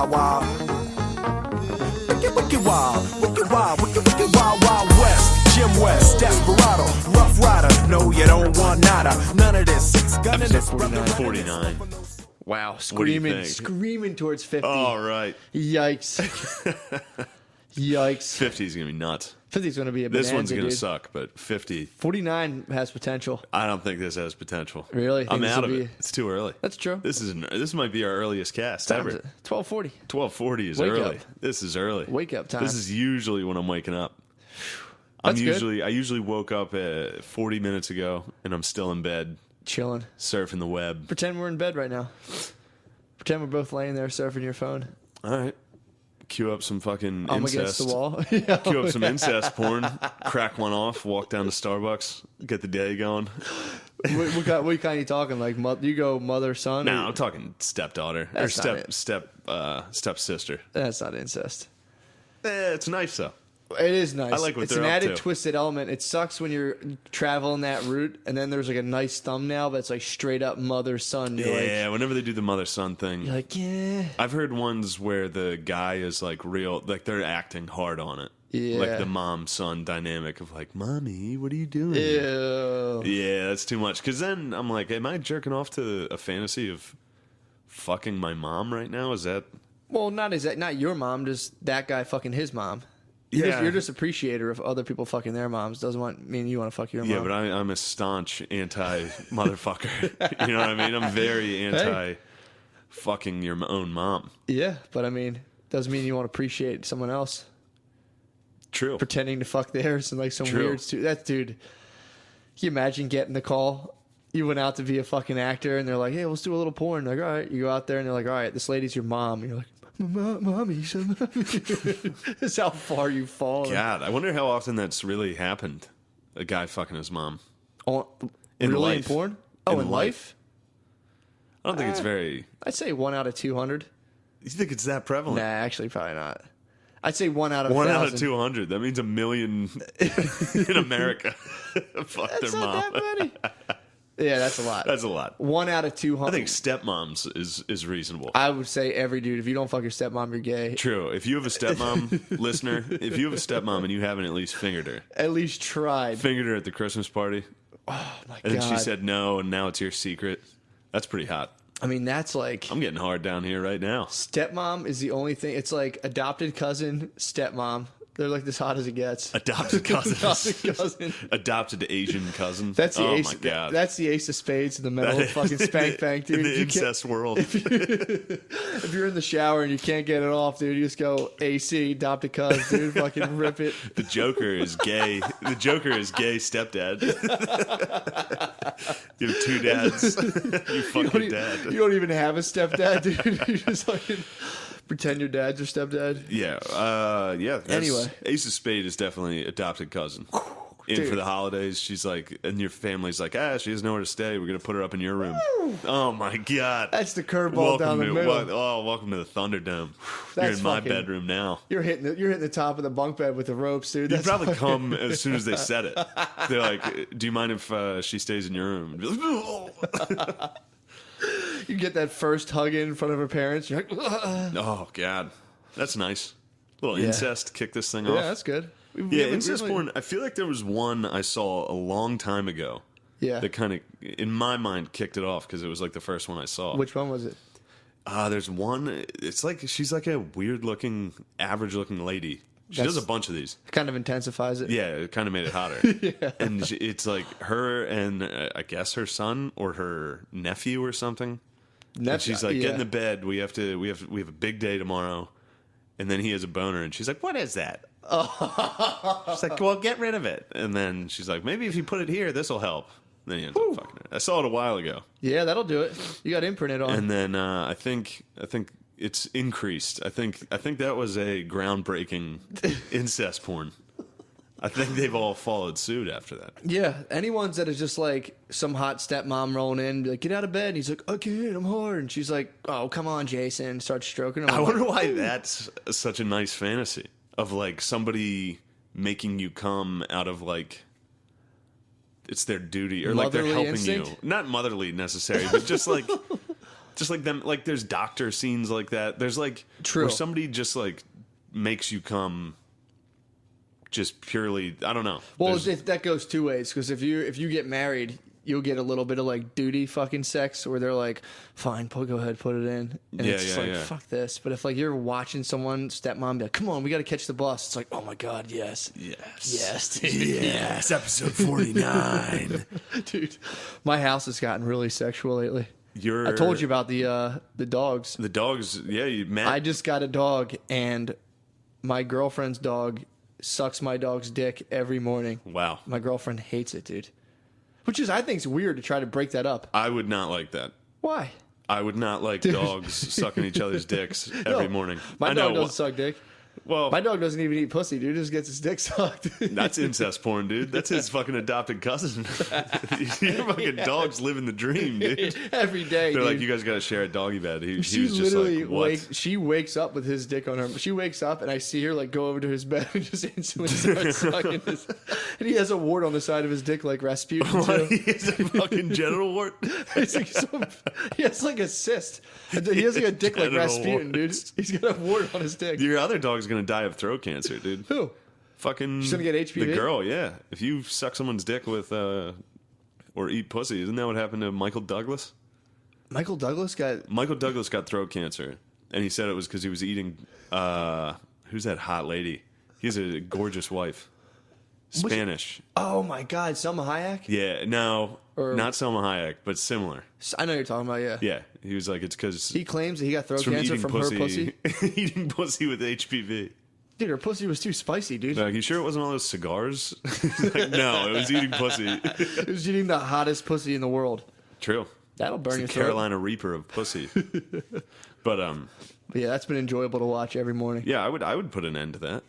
wild, wild. Wicked wild, wicked wild, wicked wild, wild west. Jim West, Desperado, Rough Rider. No, you don't want nada. None of this. Six gun in this brother. 49. Wow, What do you think? screaming towards 50. All right. Yikes. Yikes. 50 is going to be nuts. 50 is going to be a bonanza, This one's going to dude. suck, but 50, 49 has potential. I don't think this has potential. Really? I'm Think this out will of be- it. It's too early. That's true. This might be our earliest cast ever. 12:40. 12:40 is Wake early. up. This is early. Wake up time. This is usually when I'm waking up. That's good. I usually woke up 40 minutes ago, and I'm still in bed Chilling. surfing the web. Pretend we're in bed right now. Pretend we're both laying there surfing your phone. All right. Cue up some fucking I'm incest. against the wall. Cue up some incest porn. Crack one off. Walk down to Starbucks. Get the day going. what kind are you talking? Like, you go mother, son? No, or- I'm talking stepdaughter or That's not it. stepsister. That's not incest. It's nice though. It is nice. I like what it's they're an up added to. twisted element. It sucks when you're traveling that route, and then there's like a nice thumbnail, but it's like straight up mother son. Yeah, whenever they do the mother son thing, You're like, yeah. I've heard ones where the guy is like real, like they're acting hard on it. Yeah. Like the mom son dynamic of like, mommy, what are you doing? Ew. Yeah, that's too much. Because then I'm like, am I jerking off to a fantasy of fucking my mom right now? Is that? Well, not your mom, just that guy fucking his mom. Yeah. You're just appreciator of other people fucking their moms. Doesn't mean you want to fuck your mom. Yeah, but I'm a staunch anti-motherfucker. You know what I mean? I'm very anti-fucking your own mom. Yeah, but I mean, doesn't mean you won't appreciate someone else True. pretending to fuck theirs and like some True. weird. That dude. Can you imagine getting the call? You went out to be a fucking actor, and they're like, "Hey, let's do a little porn." Like, all right, you go out there, and they're like, "All right, this lady's your mom." And you're like, "Mommy." That's how far you've fallen. God, I wonder how often that's really happened. A guy fucking his mom. Oh, In really life. in porn? Oh, in life? I don't think it's very. I'd say 1 out of 200. You think it's that prevalent? Nah, actually, probably not. I'd say 1 out of 1 1,000. out of 200. That means 1 million in America fuck That's their not mom. that many. Yeah, that's a lot. That's a lot. 1 out of 200. I think stepmoms is reasonable. I would say every dude, if you don't fuck your stepmom, you're gay. True. If you have a stepmom, listener, if you have a stepmom and you haven't at least fingered her, At least tried. fingered her at the Christmas party, Oh my and then she God. said no, and now it's your secret. That's pretty hot. I mean, that's like I'm getting hard down here right now. stepmom is the only thing. It's like adopted cousin, stepmom. They're like as hot as it gets. Adopted cousins. Adopted cousin. Adopted Asian cousin. That's the oh ace. my god. That's the ace of spades in the middle of fucking spank bank, dude. In the You can't- incest world. If you're in the shower and you can't get it off, dude, you just go AC, adopted cousin, dude. Fucking rip it. The Joker is gay. The Joker is gay stepdad. You have two dads. You fucking dad. You don't even have a stepdad, dude. You just fucking pretend your dad's your stepdad. Yeah. Yeah. that's- Anyway. Ace of Spade is definitely adopted cousin. In Dude. for the holidays, she's like, and your family's like, she has nowhere to stay. We're gonna put her up in your room. Oh my god. That's the curveball down the middle. Welcome to the Thunderdome. You're That's in my fucking- bedroom now. You're hitting the top of the bunk bed with the ropes, dude. You'd That's probably fucking- come as soon as they said it. They're like, "Do you mind if she stays in your room?" Be like, You get that first hug in front of her parents. You're like, oh god, that's nice. Little Yeah. incest, kick this thing yeah, off. that's good. Yeah, incest porn. I feel like there was one I saw a long time ago. Yeah. That kind of, in my mind, kicked it off because it was like the first one I saw. Which one was it? There's one. It's like she's like a weird-looking, average-looking lady. She does a bunch of these. Kind of intensifies it. Yeah, it kind of made it hotter. Yeah. And it's like her and I guess her son or her nephew or something. And she's like, get in the bed. We have a big day tomorrow. And then he has a boner, and she's like, "What is that?" She's like, "Well, get rid of it." And then she's like, "Maybe if you put it here, this will help." And then he ends up fucking it. I saw it a while ago, Yeah, that'll do it. You got imprinted on. and then I think it's increased. I think that was a groundbreaking incest porn. I think they've all followed suit after that. Yeah, anyone's that is just like some hot stepmom rolling in, be like, get out of bed. And he's like, I can't, I'm hard. And she's like, oh, come on, Jason. Starts stroking him. I wonder why that's such a nice fantasy of like somebody making you come out of like it's their duty or like they're Motherly helping instinct? you. Not motherly necessarily, but just like Just like them, like there's doctor scenes like that. There's like True. where somebody just like makes you come just purely. I don't know. Well, that goes two ways, because if you get married, you'll get a little bit of like duty fucking sex where they're like, fine, go ahead, put it in, and it's just like fuck this. But if like you're watching someone stepmom be like, come on, we got to catch the bus, it's like, oh my god, yes, dude. yes, episode 49. Dude, my house has gotten really sexual lately. I told you about the dogs. The dogs, yeah. I just got a dog, and my girlfriend's dog sucks my dog's dick every morning. Wow. My girlfriend hates it, dude. Which is, I think, is weird to try to break that up. I would not like that. Why? I would not like dogs sucking each other's dicks every morning. My dog doesn't suck dick. Well, my dog doesn't even eat pussy, dude. Just gets his dick sucked. That's incest porn, dude. That's his fucking adopted cousin. Your fucking dogs living the dream, dude. Every day, They're dude. like, you guys got to share a doggy bed. He was just literally like, what? she wakes up with his dick on her. She wakes up, and I see her like go over to his bed and just instantly start sucking his. And he has a wart on the side of his dick like Rasputin. What? He has a fucking genital wart? He has like a cyst. He has like a dick like Rasputin, dude. He's got a wart on his dick. Your other dog's going to die of throat cancer, dude. Who? Fucking. She's going to get HPV? The girl, yeah. If you suck someone's dick with, or eat pussy, isn't that what happened to Michael Douglas? Michael Douglas got throat cancer, and he said it was because he was eating, who's that hot lady? He has a gorgeous wife. Spanish. Oh my God, Selma Hayek? Yeah, no, not Selma Hayek, but similar. I know what you're talking about, yeah. Yeah, he was like, it's because... He claims that he got throat cancer from her pussy. Eating pussy with HPV. Dude, her pussy was too spicy, dude. Like, you sure it wasn't all those cigars? Like, no, it was eating pussy. It was eating the hottest pussy in the world. True. That'll burn your throat. Carolina Reaper of pussy. But yeah, that's been enjoyable to watch every morning. Yeah, I would put an end to that.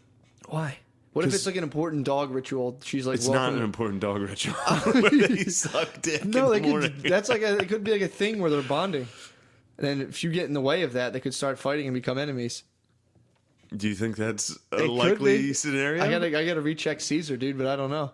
Why? What if it's like an important dog ritual? She's like, it's not an important dog ritual where they suck dick in the morning. That's like it could be like a thing where they're bonding, and then if you get in the way of that, they could start fighting and become enemies. Do you think that's a likely scenario? I gotta recheck Caesar, dude, but I don't know.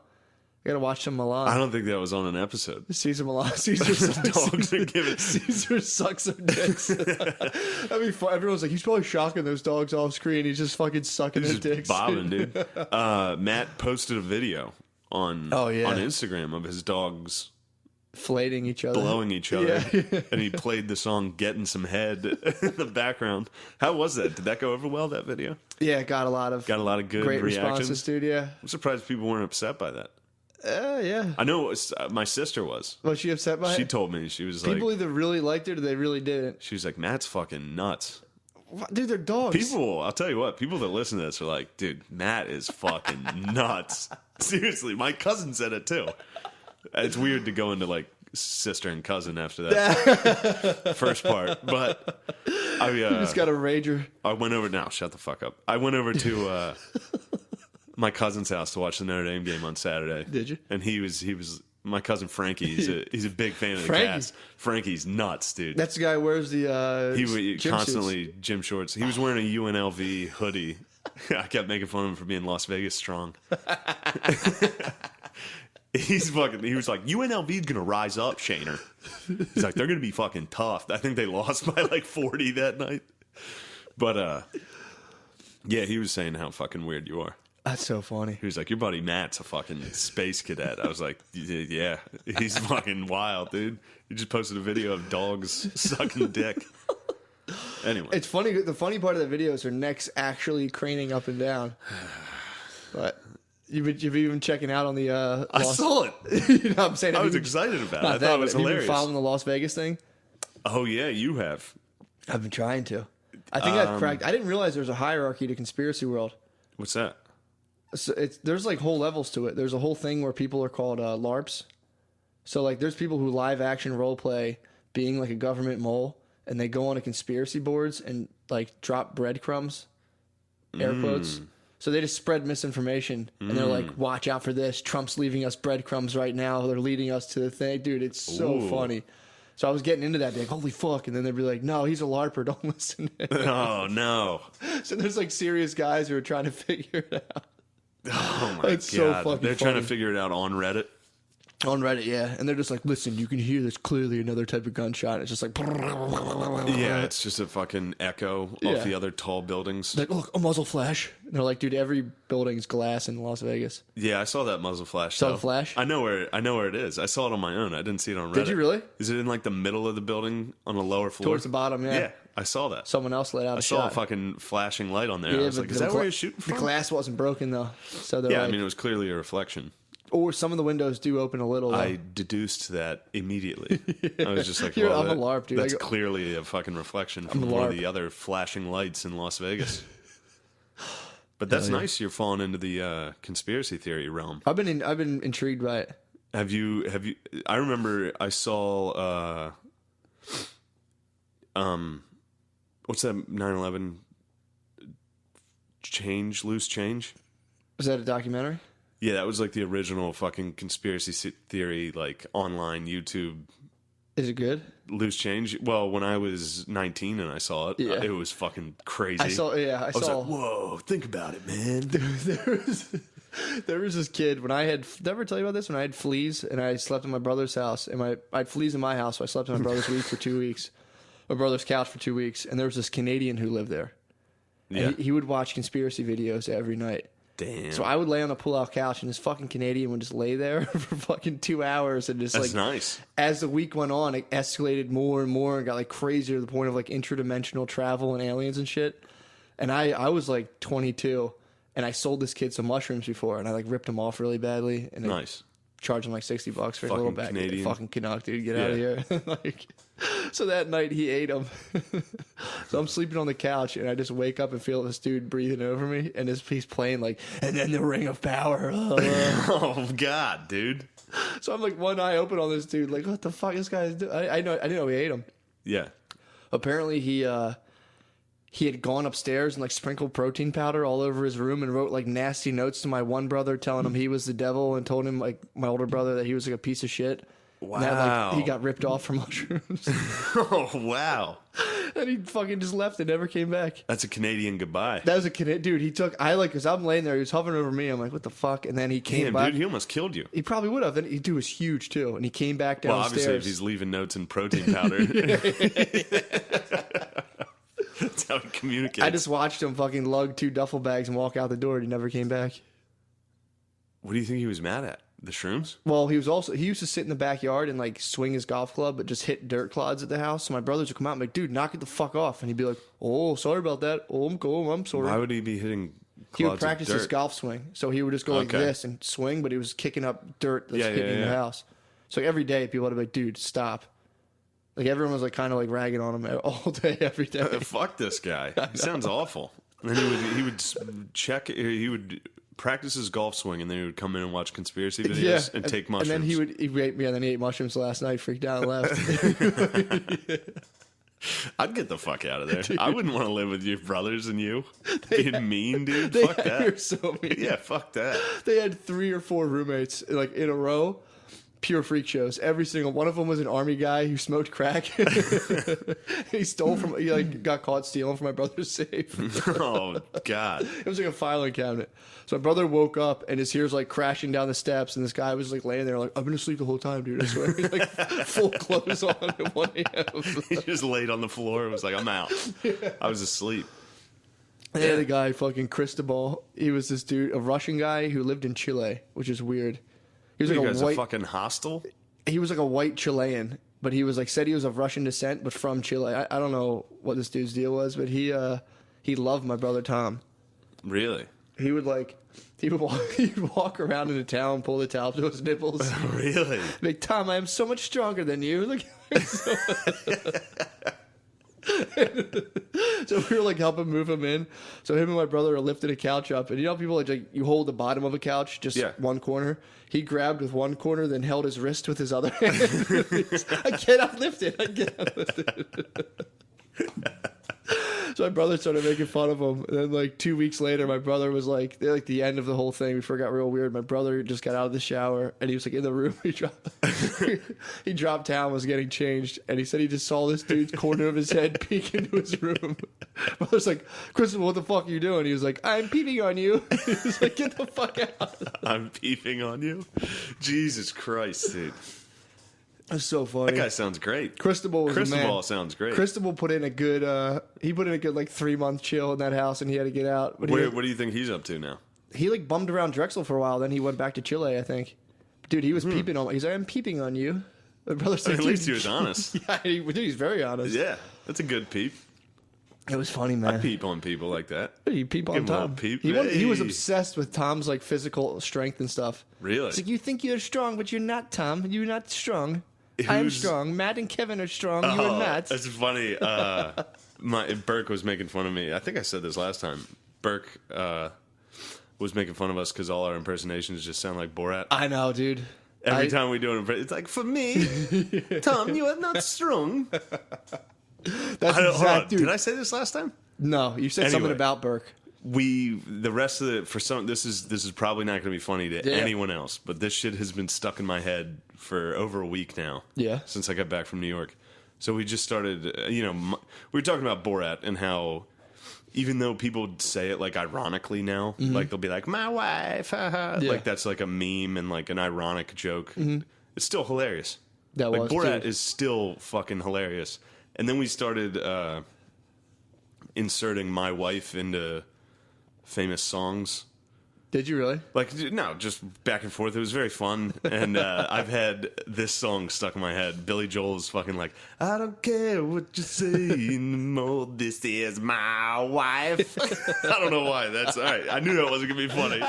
I gotta watch some Milan. I don't think that was on an episode. Caesar Milan. Caesar sucks. Dogs are giving. Caesar sucks their dicks. That'd be fun. Everyone's like, he's probably shocking those dogs off screen. He's just fucking sucking their dicks. Bobbing, dude. Matt posted a video on Instagram of his dogs flating each other, blowing each other, and he played the song "Getting Some Head" in the background. How was that? Did that go over well? That video? Yeah, got a lot of good great reactions. Responses, dude. Yeah, I'm surprised people weren't upset by that. Yeah. I know my sister was. Was she upset by it? She told me. She was people either really liked it or they really didn't. She was like, Matt's fucking nuts. Dude, they're dogs. People, I'll tell you what, people that listen to this are like, dude, Matt is fucking nuts. Seriously, my cousin said it too. It's weird to go into like sister and cousin after that first part, but you just got a rager. I went over, now shut the fuck up. I went over to my cousin's house to watch the Notre Dame game on Saturday. Did you? And he was my cousin Frankie. He's a big fan of the cast. Frankie's nuts, dude. That's the guy who wears the he gym constantly suits. Gym shorts. He was wearing a UNLV hoodie. I kept making fun of him for being Las Vegas strong. He was like, UNLV's gonna rise up, Shaner. He's like, they're gonna be fucking tough. I think they lost by like 40 that night. But yeah, he was saying how fucking weird you are. That's so funny. He was like, your buddy Matt's a fucking space cadet. I was like, yeah, he's fucking wild, dude. He just posted a video of dogs sucking dick. Anyway. It's funny. The funny part of the video is her neck's actually craning up and down. But you've been checking out on the I saw it. You know what I'm saying? I was excited about it. I thought it was hilarious. Have you been following the Las Vegas thing? Oh, yeah, you have. I've been trying to. I think I've cracked. I didn't realize there's a hierarchy to Conspiracy World. What's that? So there's like whole levels to it. There's a whole thing where people are called LARPs. So like there's people who live action role play being like a government mole, and they go on to conspiracy boards and like drop breadcrumbs, air quotes. So they just spread misinformation, and they're like, watch out for this. Trump's leaving us breadcrumbs right now. They're leading us to the thing. Dude, it's so funny. So I was getting into that, like, holy fuck. And then they'd be like, no, he's a LARPer. Don't listen to him. Oh, no. So there's like serious guys who are trying to figure it out. Oh, my God. So fucking They're trying to funny. figure it out on Reddit. On Reddit, yeah. And they're just like, listen, you can hear this clearly another type of gunshot. It's just like... Yeah, it's just a fucking echo of the other tall buildings. Like, look, a muzzle flash. And they're like, dude, every building's glass in Las Vegas. Yeah, I saw that muzzle flash. Saw the flash? I know where it is. I saw it on my own. I didn't see it on Reddit. Did you really? Is it in like the middle of the building on the lower floor? Towards the bottom, yeah. Yeah, I saw that. Someone else let out a shot. I saw shot. a fucking flashing light on there. Yeah, I was like, is that where you're shooting from? The glass wasn't broken, though. So they're yeah, like, I mean, it was clearly a reflection. Or some of the windows do open a little. Though. I deduced that immediately. I was just like, I'm well, a LARP, dude. That's clearly a fucking reflection from one of the other flashing lights in Las Vegas. But that's nice. You're falling into the conspiracy theory realm. I've been intrigued by it. Have you? I remember I saw. What's that? 9/11 loose change. Was that a documentary? Yeah, that was like the original fucking conspiracy theory, like online YouTube. Is it good? Loose change. Well, when I was 19 and I saw it, it was fucking crazy. I saw. I was like, whoa, think about it, man. There was this kid when I had. Did I ever tell you about this? When I had fleas and I slept in my brother's house, and I had fleas in my house, so I slept in my brother's week for 2 weeks, my brother's couch for 2 weeks, and there was this Canadian who lived there. Yeah, he would watch conspiracy videos every night. Damn. So I would lay on the pull-out couch, and this fucking Canadian would just lay there for fucking 2 hours, and just That's nice. As the week went on, it escalated more and more, and got like crazier to the point of like interdimensional travel and aliens and shit. And I was like 22, and I sold this kid some mushrooms before, and I like ripped him off really badly, and nice. Charged him like $60 for his little bag. Canadian. Fucking Canuck, dude, get out of here. So that night he ate them. So I'm sleeping on the couch, and I just wake up and feel this dude breathing over me, and he's playing like, and then the ring of power. Oh God, dude. So I'm like one eye open on this dude, like, what the fuck this guy is doing? I didn't know he ate him. Yeah. Apparently he had gone upstairs and like sprinkled protein powder all over his room and wrote like nasty notes to my one brother telling him he was the devil and told him, like, my older brother, that he was like a piece of shit. Wow. And that, like, he got ripped off for mushrooms. Oh, wow. And he fucking just left and never came back. That's a Canadian goodbye. That was a Canadian dude. Cause I'm laying there, he was hovering over me. I'm like, what the fuck? And then he came back. Dude, he almost killed you. He probably would have. And he dude was huge too. And he came back downstairs. Well, obviously, if he's leaving notes in protein powder. That's how he communicates. I just watched him fucking lug 2 duffel bags and walk out the door, and he never came back. What do you think he was mad at? The shrooms? Well, he used to sit in the backyard and like swing his golf club, but just hit dirt clods at the house. So my brothers would come out and be like, dude, knock it the fuck off. And he'd be like, oh, sorry about that. Oh, I'm cool. I'm sorry. Why would he be hitting clods He would practice of dirt? his golf swing. So he would just go like this and swing, but he was kicking up dirt that's hitting the house. So like, every day people would be like, dude, stop. Like everyone was like kind of like ragging on him all day, every day. Fuck this guy. He sounds awful. And then he would practice his golf swing, and then he would come in and watch conspiracy videos and take mushrooms. And then he ate mushrooms last night, freaked out and left. I'd get the fuck out of there. Dude. I wouldn't want to live with your brothers and you. Being mean, dude. Fuck that. You're so mean. Yeah, fuck that. They had 3 or 4 roommates like in a row. Pure freak shows. Every single one of them was an army guy who smoked crack. He got caught stealing from my brother's safe. Oh God! It was like a filing cabinet. So my brother woke up and his ears like crashing down the steps, and this guy was like laying there like, I've been asleep the whole time, dude. I swear. He's like full clothes on at 1 a.m. He just laid on the floor and was like, I'm out. Yeah. I was asleep. And the guy, fucking Cristobal, he was this dude, a Russian guy who lived in Chile, which is weird. He was like a fucking hostile? He was like a white Chilean, but he was like, said he was of Russian descent, but from Chile. I don't know what this dude's deal was, but he loved my brother Tom. Really? He would walk around into town, pull the towel to his nipples. Really? Like, Tom, I am so much stronger than you. Like, so we were like helping move him in. So him and my brother are lifting a couch up, and you know how people like you hold the bottom of a couch, just one corner. He grabbed with one corner, then held his wrist with his other hand. I cannot lift it. So my brother started making fun of him. And then like 2 weeks later, my brother was like the end of the whole thing before it got real weird. My brother just got out of the shower and he was like in the room. He dropped down, was getting changed, and he said he just saw this dude's corner of his head peek into his room. Brother's like, Christopher, what the fuck are you doing? He was like, I'm peeping on you. He was like, get the fuck out. I'm peeping on you? Jesus Christ, dude. That's so funny. That guy sounds great. Cristobal was Cristobal sounds great. Cristobal put in a good, like 3-month chill in that house, and he had to get out. But what do you think he's up to now? He like bummed around Drexel for a while, then he went back to Chile, I think. Dude, he was peeping on. He's like, I'm peeping on you. My brother said, At least he was honest. Yeah, dude, he's very honest. Yeah, that's a good peep. It was funny, man. I peep on people like that. You peep on Give him a Tom. little peep. He was Hey. obsessed with Tom's like physical strength and stuff. Really? He's like, you think you're strong, but you're not, Tom. You're not strong. I'm strong. Matt and Kevin are strong. You are not. That's funny. Burke was making fun of me. I think I said this last time. Burke was making fun of us because all our impersonations just sound like Borat. I know, dude. Every time we do an impression, it's like, for me, Tom, you are not strong. That's exact, dude. Did I say this last time? No, you said something about Burke. The rest of it, for some, this is probably not going to be funny to anyone else, but this shit has been stuck in my head for over a week now. Yeah. Since I got back from New York. So we just started, we were talking about Borat and how, even though people say it like ironically now, like they'll be like, my wife, haha. Yeah. Like that's like a meme and like an ironic joke. It's still hilarious. That like was, Borat dude. is still fucking hilarious. And then we started inserting my wife into famous songs. Did you really? Like, no, just back and forth. It was very fun. And I've had this song stuck in my head. Billy Joel's fucking like, I don't care what you say anymore. This is my wife. I don't know why. That's all right. I knew that wasn't going to be funny.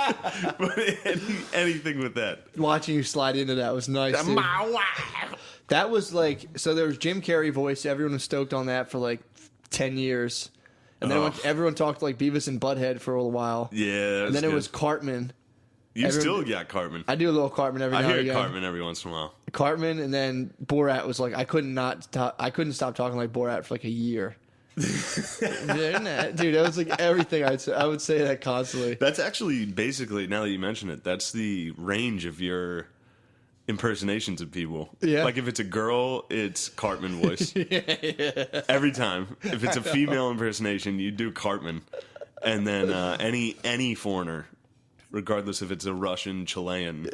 But anything with that. Watching you slide into that was nice. Dude. My wife. That was like, so there was Jim Carrey voice. Everyone was stoked on that for like 10 years. And then everyone talked like Beavis and Butthead for a little while. Yeah. And then good. it was Cartman. You still got Cartman. I do a little Cartman every now and I again. hear Cartman every once in a while. Cartman, and then Borat was like, I couldn't stop talking like Borat for like a year. Dude, that was like everything I'd say. I would say that constantly. That's actually basically, now that you mention it, that's the range of your impersonations of people. Yeah. Like if it's a girl, it's Cartman voice. Yeah. Every time. If it's a female impersonation, you do Cartman. And then any foreigner, regardless if it's a Russian, Chilean.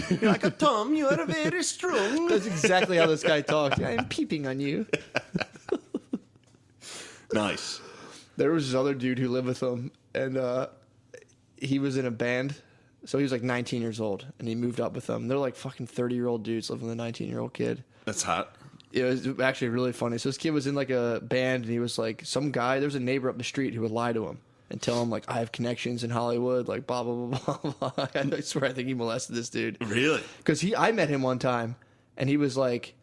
You're like, Tom, you are very strong. That's exactly how this guy talks. I'm peeping on you. Nice. There was this other dude who lived with him, and he was in a band. So he was like 19 years old, and he moved up with them. They're like fucking 30-year-old dudes living with a 19-year-old kid. That's hot. It was actually really funny. So this kid was in like a band, and he was like some guy. There was a neighbor up the street who would lie to him and tell him like, I have connections in Hollywood, like blah blah blah blah blah. I swear, I think he molested this dude. Really? Because I met him one time, and he was like,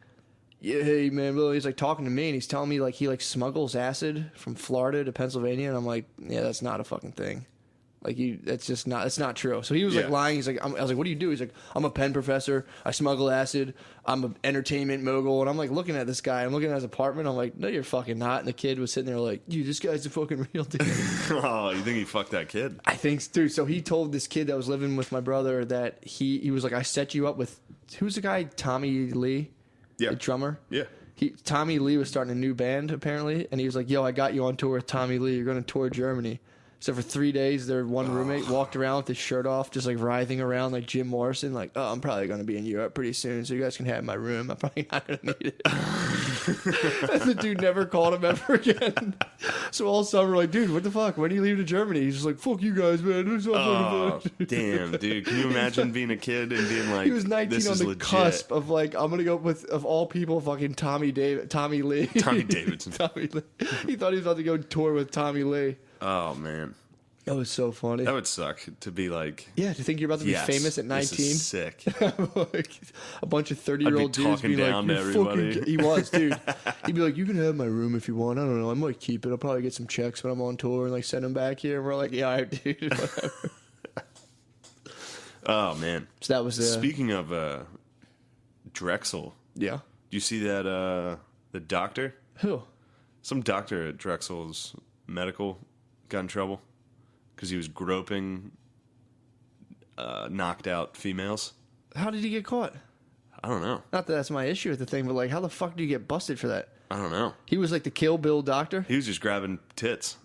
yeah, hey man, Bill. He's like talking to me, and he's telling me like he like smuggles acid from Florida to Pennsylvania, and I'm like, yeah, that's not a fucking thing. Like that's not true. So he was like lying. He's like, I was like, what do you do? He's like, I'm a Penn professor. I smuggle acid. I'm an entertainment mogul. And I'm like looking at this guy. I'm looking at his apartment. I'm like, no, you're fucking not. And the kid was sitting there like, dude, this guy's a fucking real dude. Oh, you think he fucked that kid? I think, dude. So he told this kid that was living with my brother that he was like, I set you up with, who's the guy? Tommy Lee? Yeah. The drummer? Yeah. Tommy Lee was starting a new band apparently. And he was like, yo, I got you on tour with Tommy Lee. You're going to tour Germany. So for 3 days, their one roommate walked around with his shirt off, just like writhing around like Jim Morrison, like, oh, I'm probably going to be in Europe pretty soon, so you guys can have my room. I'm probably not going to need it. And the dude never called him ever again. So all summer, like, dude, what the fuck? When do you leave to Germany? He's just like, fuck you guys, man. Oh, damn, dude. Can you imagine being a kid and being like, he was 19 this on is the legit. cusp of like, I'm going to go with, of all people, fucking Tommy Lee. Tommy Davidson. Tommy Lee. He thought he was about to go tour with Tommy Lee. Oh, man. That was so funny. That would suck to be like... Yeah, to think you're about to be famous at 19. This is sick. Like, a bunch of 30-year-old dudes talking be down like, to "You everybody." fucking..." He was, dude. He'd be like, you can have my room if you want. I don't know. I might keep it. I'll probably get some checks when I'm on tour and like send them back here. And we're like, yeah, all right, dude. Whatever. Oh, man. So that was Speaking of Drexel, yeah. do you see that the doctor? Who? Some doctor at Drexel's medical got in trouble because he was groping knocked out females. How did he get caught? I don't know. Not that that's my issue with the thing, but like, how the fuck do you get busted for that? I don't know. He was like the Kill Bill doctor. He was just grabbing tits.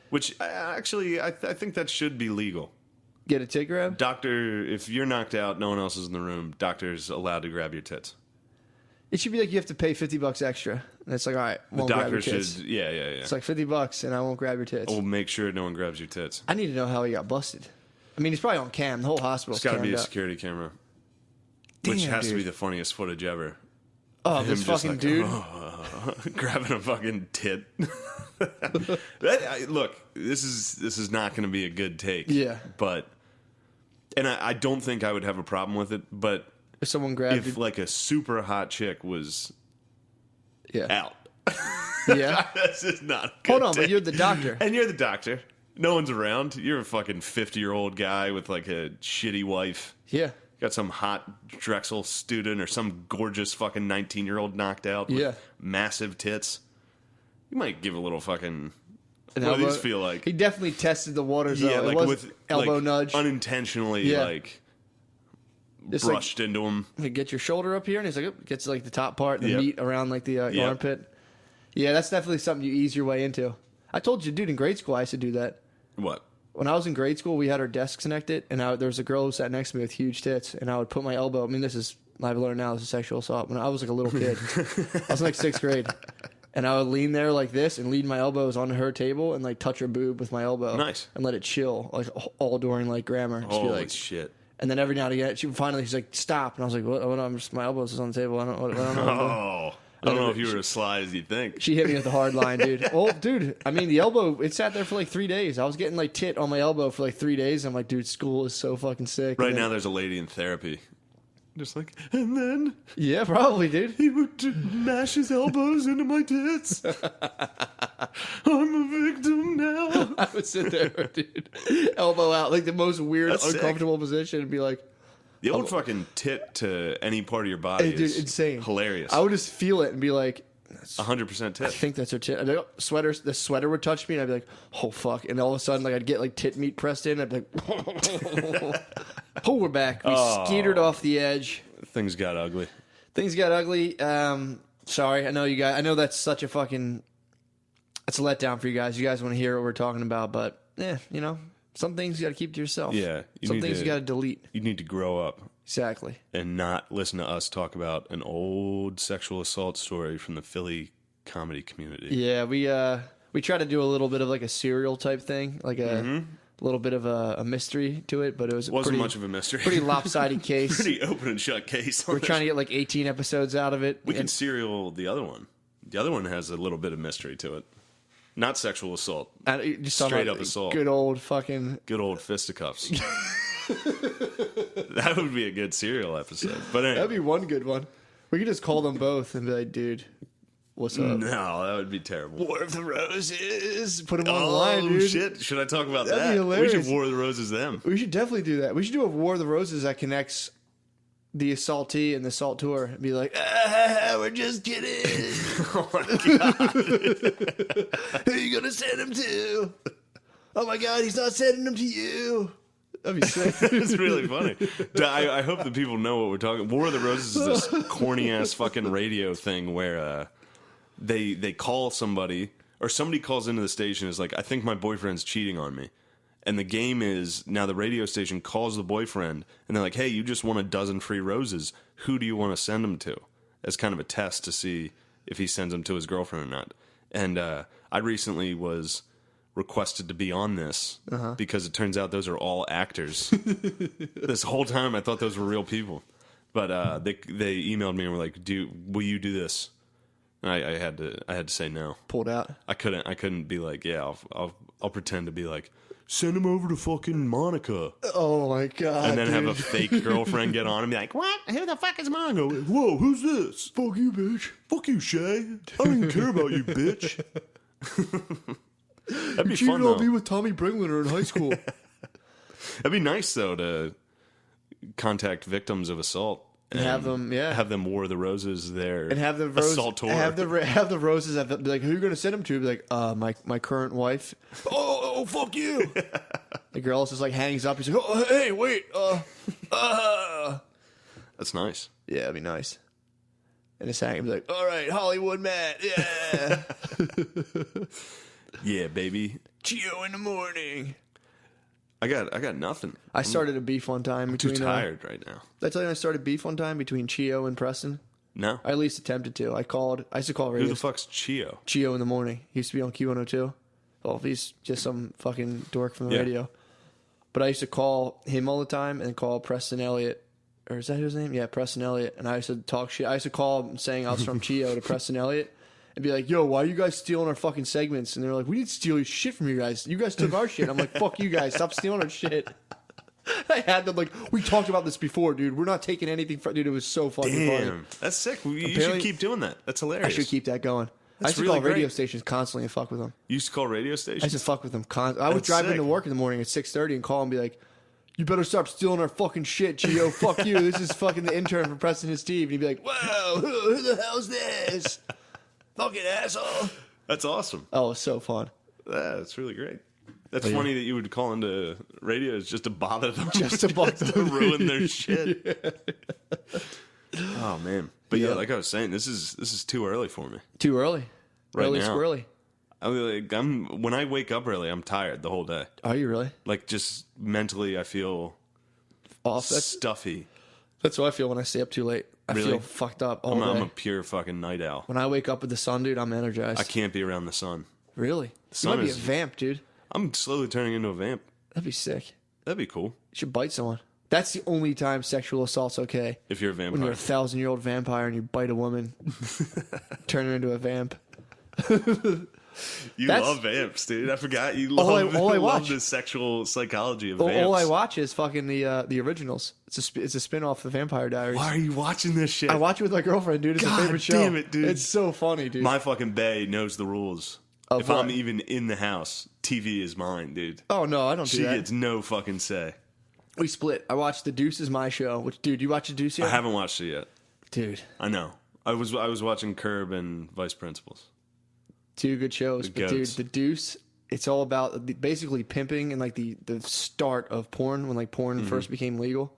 Which, actually, I think that should be legal. Get a tit grab? Doctor, if you're knocked out, no one else is in the room, doctor's allowed to grab your tits. It should be like you have to pay $50 extra. And it's like, all right, The won't grab doctor your tits. should, yeah. It's like $50 and I won't grab your tits. We'll make sure no one grabs your tits. I need to know how he got busted. I mean, he's probably on cam. The whole hospital's It's got to be a cammed up. security camera. Damn, Which has to be dude. the funniest footage ever. Oh, Him this just fucking like, dude. grabbing a fucking tit. Look, this is not going to be a good take. Yeah. But, and I don't think I would have a problem with it, but If someone grabbed if you. like a super hot chick was Yeah. out. Yeah. This is not a good Hold on, take. but you're the doctor. And you're the doctor. No one's around. You're a fucking 50-year-old guy with like a shitty wife. Yeah. Got some hot Drexel student or some gorgeous fucking 19-year-old knocked out with Yeah. massive tits. You might give a little fucking... An What do elbow- these feel like? He definitely tested the waters, though. Yeah, It like was with... elbow like, nudge. Unintentionally, Yeah. like... Just like- brushed into him. Like, get your shoulder up here, and he's like, oh, gets like the top part, the Yep. meat around like the Yep. armpit. Yeah, that's definitely something you ease your way into. I told you, dude, in grade school I used to do that. What? When I was in grade school, we had our desks connected, and there was a girl who sat next to me with huge tits, and I would put my elbow. I mean, I've learned now this is sexual assault. When I was like a little kid, I was in like 6th grade, and I would lean there like this and lean my elbows onto her table and like touch her boob with my elbow. Nice. And let it chill, like all during like grammar. Just be Holy like, shit. and then every now and again, she's like, stop. And I was like, what? I'm just, my elbows is on the table. I don't know. Oh. I don't know if you were as sly as you think. She hit me with the hard line, dude. Well, dude, I mean, the elbow, it sat there for like 3 days. I was getting like tit on my elbow for like 3 days. I'm like, dude, school is so fucking sick. Right And then- now, there's a lady in therapy. Just like, and then Yeah, probably, dude. he would mash his elbows into my tits. I'm a victim now. I would sit there, dude, elbow out, like the most weird, That's sick. uncomfortable position, and be like, The old fucking tit to any part of your body hey, dude, is insane. hilarious. I would just feel it and be like, 100% I tit. think that's her tit. I'd be like, oh, the sweater would touch me, and I'd be like, oh, fuck. And all of a sudden, like, I'd get, like, tit meat pressed in. I'd be like, oh, we're back. We skeetered off the edge. Things got ugly. Things got ugly. Sorry, I know you guys. I know that's such a fucking. It's a letdown for you guys. You guys want to hear what we're talking about, but you know, some things you got to keep to yourself. Yeah, some things you got to delete. You need to grow up Exactly. and not listen to us talk about an old sexual assault story from the Philly comedy community. Yeah, we try to do a little bit of like a serial type thing, like a little bit of a mystery to it, but it was Wasn't pretty, much of a mystery. pretty lopsided case. Pretty open and shut case. We're trying to get like 18 episodes out of it. We can And- serial the other one. The other one has a little bit of mystery to it. Not sexual assault. and you just talking Straight about up assault. Good old fucking. Good old fisticuffs. That would be a good serial episode. But anyway. That'd be one good one. We could just call them both and be like, dude, what's up? No, that would be terrible. War of the Roses. Put them on the Oh, line, dude. shit. Should I talk about That'd that? be hilarious. We should War of the Roses them. We should definitely do that. We should do a War of the Roses that connects the assaultee and the assaulteur and be like, we're just kidding. Oh, my God. Who are you going to send him to? Oh, my God, he's not sending him to you. That'd be sick. It's really funny. I hope that people know what we're talking. War of the Roses is this corny ass fucking radio thing where they call somebody or somebody calls into the station and is like, I think my boyfriend's cheating on me. And the game is now the radio station calls the boyfriend and they're like, hey, you just won a dozen free roses. Who do you want to send them to? As kind of a test to see if he sends them to his girlfriend or not. And I recently was requested to be on this because it turns out those are all actors. This whole time I thought those were real people. But they emailed me and were like, will you do this? And I had to say no. Pulled out. I couldn't be like, yeah, I'll pretend to be like, send him over to fucking Monica. Oh, my God. And then have a dude. fake girlfriend get on and be like, what? Who the fuck is Monica? Whoa, who's this? Fuck you, bitch. Fuck you, Shay. I don't even care about you, bitch. That'd be Cheated fun, on me though. with Tommy Bringliner in high school. That'd be nice, though, to contact victims of assault. And have them, yeah. Have them War of the Roses there. And have the assaultor. have the roses be like, who are you going to send them to? Be like, my current wife. Oh, fuck you! The girl just like hangs up. He's like, oh, hey, wait, That's nice. yeah, it'd be nice. And just hang. Be like, all right, Hollywood Matt, yeah. Yeah, baby. Chio in the morning. I got nothing. I started a beef one time between. Too tired right now. Did I tell you I started beef one time between Chio and Preston? No. I at least attempted to. I used to call radio. Who the fuck's Chio? Chio in the morning. He used to be on Q102. Well, he's just some fucking dork from the radio. But I used to call him all the time and call Preston Elliott. Or is that his name? Yeah, Preston Elliott. And I used to talk shit. I used to call him saying I was from Chio to Preston Elliott. And be like, yo, why are you guys stealing our fucking segments? And they're like, we didn't steal your shit from you guys. You guys took our shit. I'm like, fuck you guys. Stop stealing our shit. I had them like, we talked about this before, dude. We're not taking anything from... Dude, it was so fucking funny. That's sick. You should keep doing that. That's hilarious. I should keep that going. I used to really call radio great. stations constantly and fuck with them. You used to call radio stations? I used to fuck with them constantly. I would drive into work in the morning at 6:30 and call and be like, you better stop stealing our fucking shit, Gio. Fuck you. This is fucking the intern from Preston and Steve. And he'd be like, whoa, who the hell's this? Fucking asshole. That's awesome. Oh, it's so fun. That's really great. That's funny that you would call into radios just to bother them. Just to bother them. To ruin their shit. Yeah. Oh, man. But yeah, like I was saying, this is too early for me. Too early. Right early now. squirrely. When I wake up early, I'm tired the whole day. Are you really? Like, just mentally, I feel stuffy. That's how I feel when I stay up too late. I feel fucked up all day. I'm a pure fucking night owl. When I wake up with the sun, dude, I'm energized. I can't be around the sun. Really? sun you might be a is- vamp, dude. I'm slowly turning into a vamp. That'd be sick. That'd be cool You should bite someone. That's the only time sexual assault's okay. if you're a vampire. When you're a 1,000-year-old vampire and you bite a woman, turn her into a vamp. You That's- love vamps, dude. I forgot you love, all I love watch. the sexual psychology of vamps. All I watch is fucking the originals. It's a spin-off of the Vampire Diaries. Why are you watching this shit? I watch it with my girlfriend, dude. It's God her favorite show. damn it, dude. It's so funny, dude. My fucking bae knows the rules. Of If what? I'm even in the house, TV is mine, dude. Oh, no, I don't She do that. gets no fucking say. We split. I watched The Deuce is my show. Which, dude, you watch The Deuce yet? I haven't watched it yet. Dude, I know. I was watching Curb and Vice Principals. two good shows. The But, dude, goats. The Deuce, it's all about basically pimping and, like, the start of porn when, like, porn first became legal.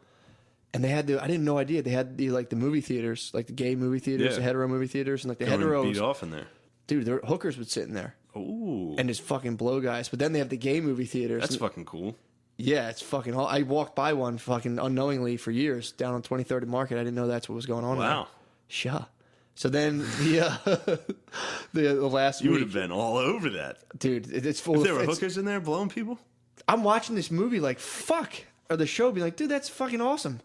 And they had I didn't know idea. They had the movie theaters, like the gay movie theaters, Yeah. the hetero movie theaters, and like the Going heteros. beat off in there. Dude, their hookers would sit in there Ooh, and just fucking blow guys. But then they have the gay movie theaters. that's and- fucking cool. Yeah, it's fucking. I walked by one fucking unknowingly for years down on 23rd and Market. I didn't know that's what was going on. Wow. There. Yeah. So then the last You week, would have been all over that. dude, it's full. If Of, there were it's- hookers in there blowing people? I'm watching this movie like fuck, or the show, being like, dude, that's fucking awesome.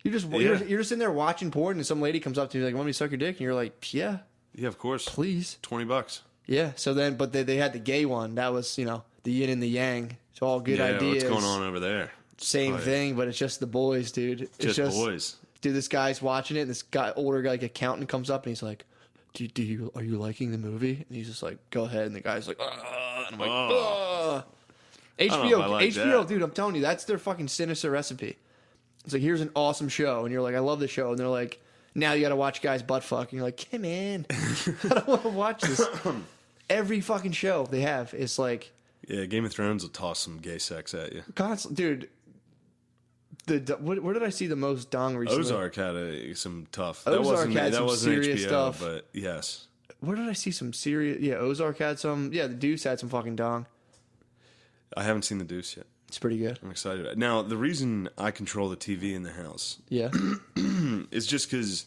You're just in there watching porn, and some lady comes up to you like, "Want me to suck your dick?" And you're like, "Yeah, Yeah, of course. please." $20. Yeah. So then, but they had the gay one. That was the yin and the yang. It's all good Yeah, ideas. what's going on over there? Same Oh, yeah. thing, but it's just the boys, dude. It's Just boys. Dude, this guy's watching it, and this older guy, like accountant, comes up and he's like, are you liking the movie? And he's just like, go ahead. And the guy's like, and I'm like, Oh. HBO, don't know if I like HBO, that. dude, I'm telling you, that's their fucking sinister recipe. It's like, here's an awesome show, and you're like, I love the show, and they're like, now you got to watch guys butt fuck, and you're like, hey man, I don't want to watch this. Every fucking show they have is like, Yeah, Game of Thrones will toss some gay sex at you. constant, dude. Where did I see the most dong recently? Ozark had some tough. Ozark had that some wasn't serious HBO, stuff. but yes. Where did I see some serious? Yeah, Ozark had some. Yeah, the Deuce had some fucking dong. I haven't seen The Deuce yet. It's pretty good. I'm excited. Now, the reason I control the TV in the house Yeah. is just because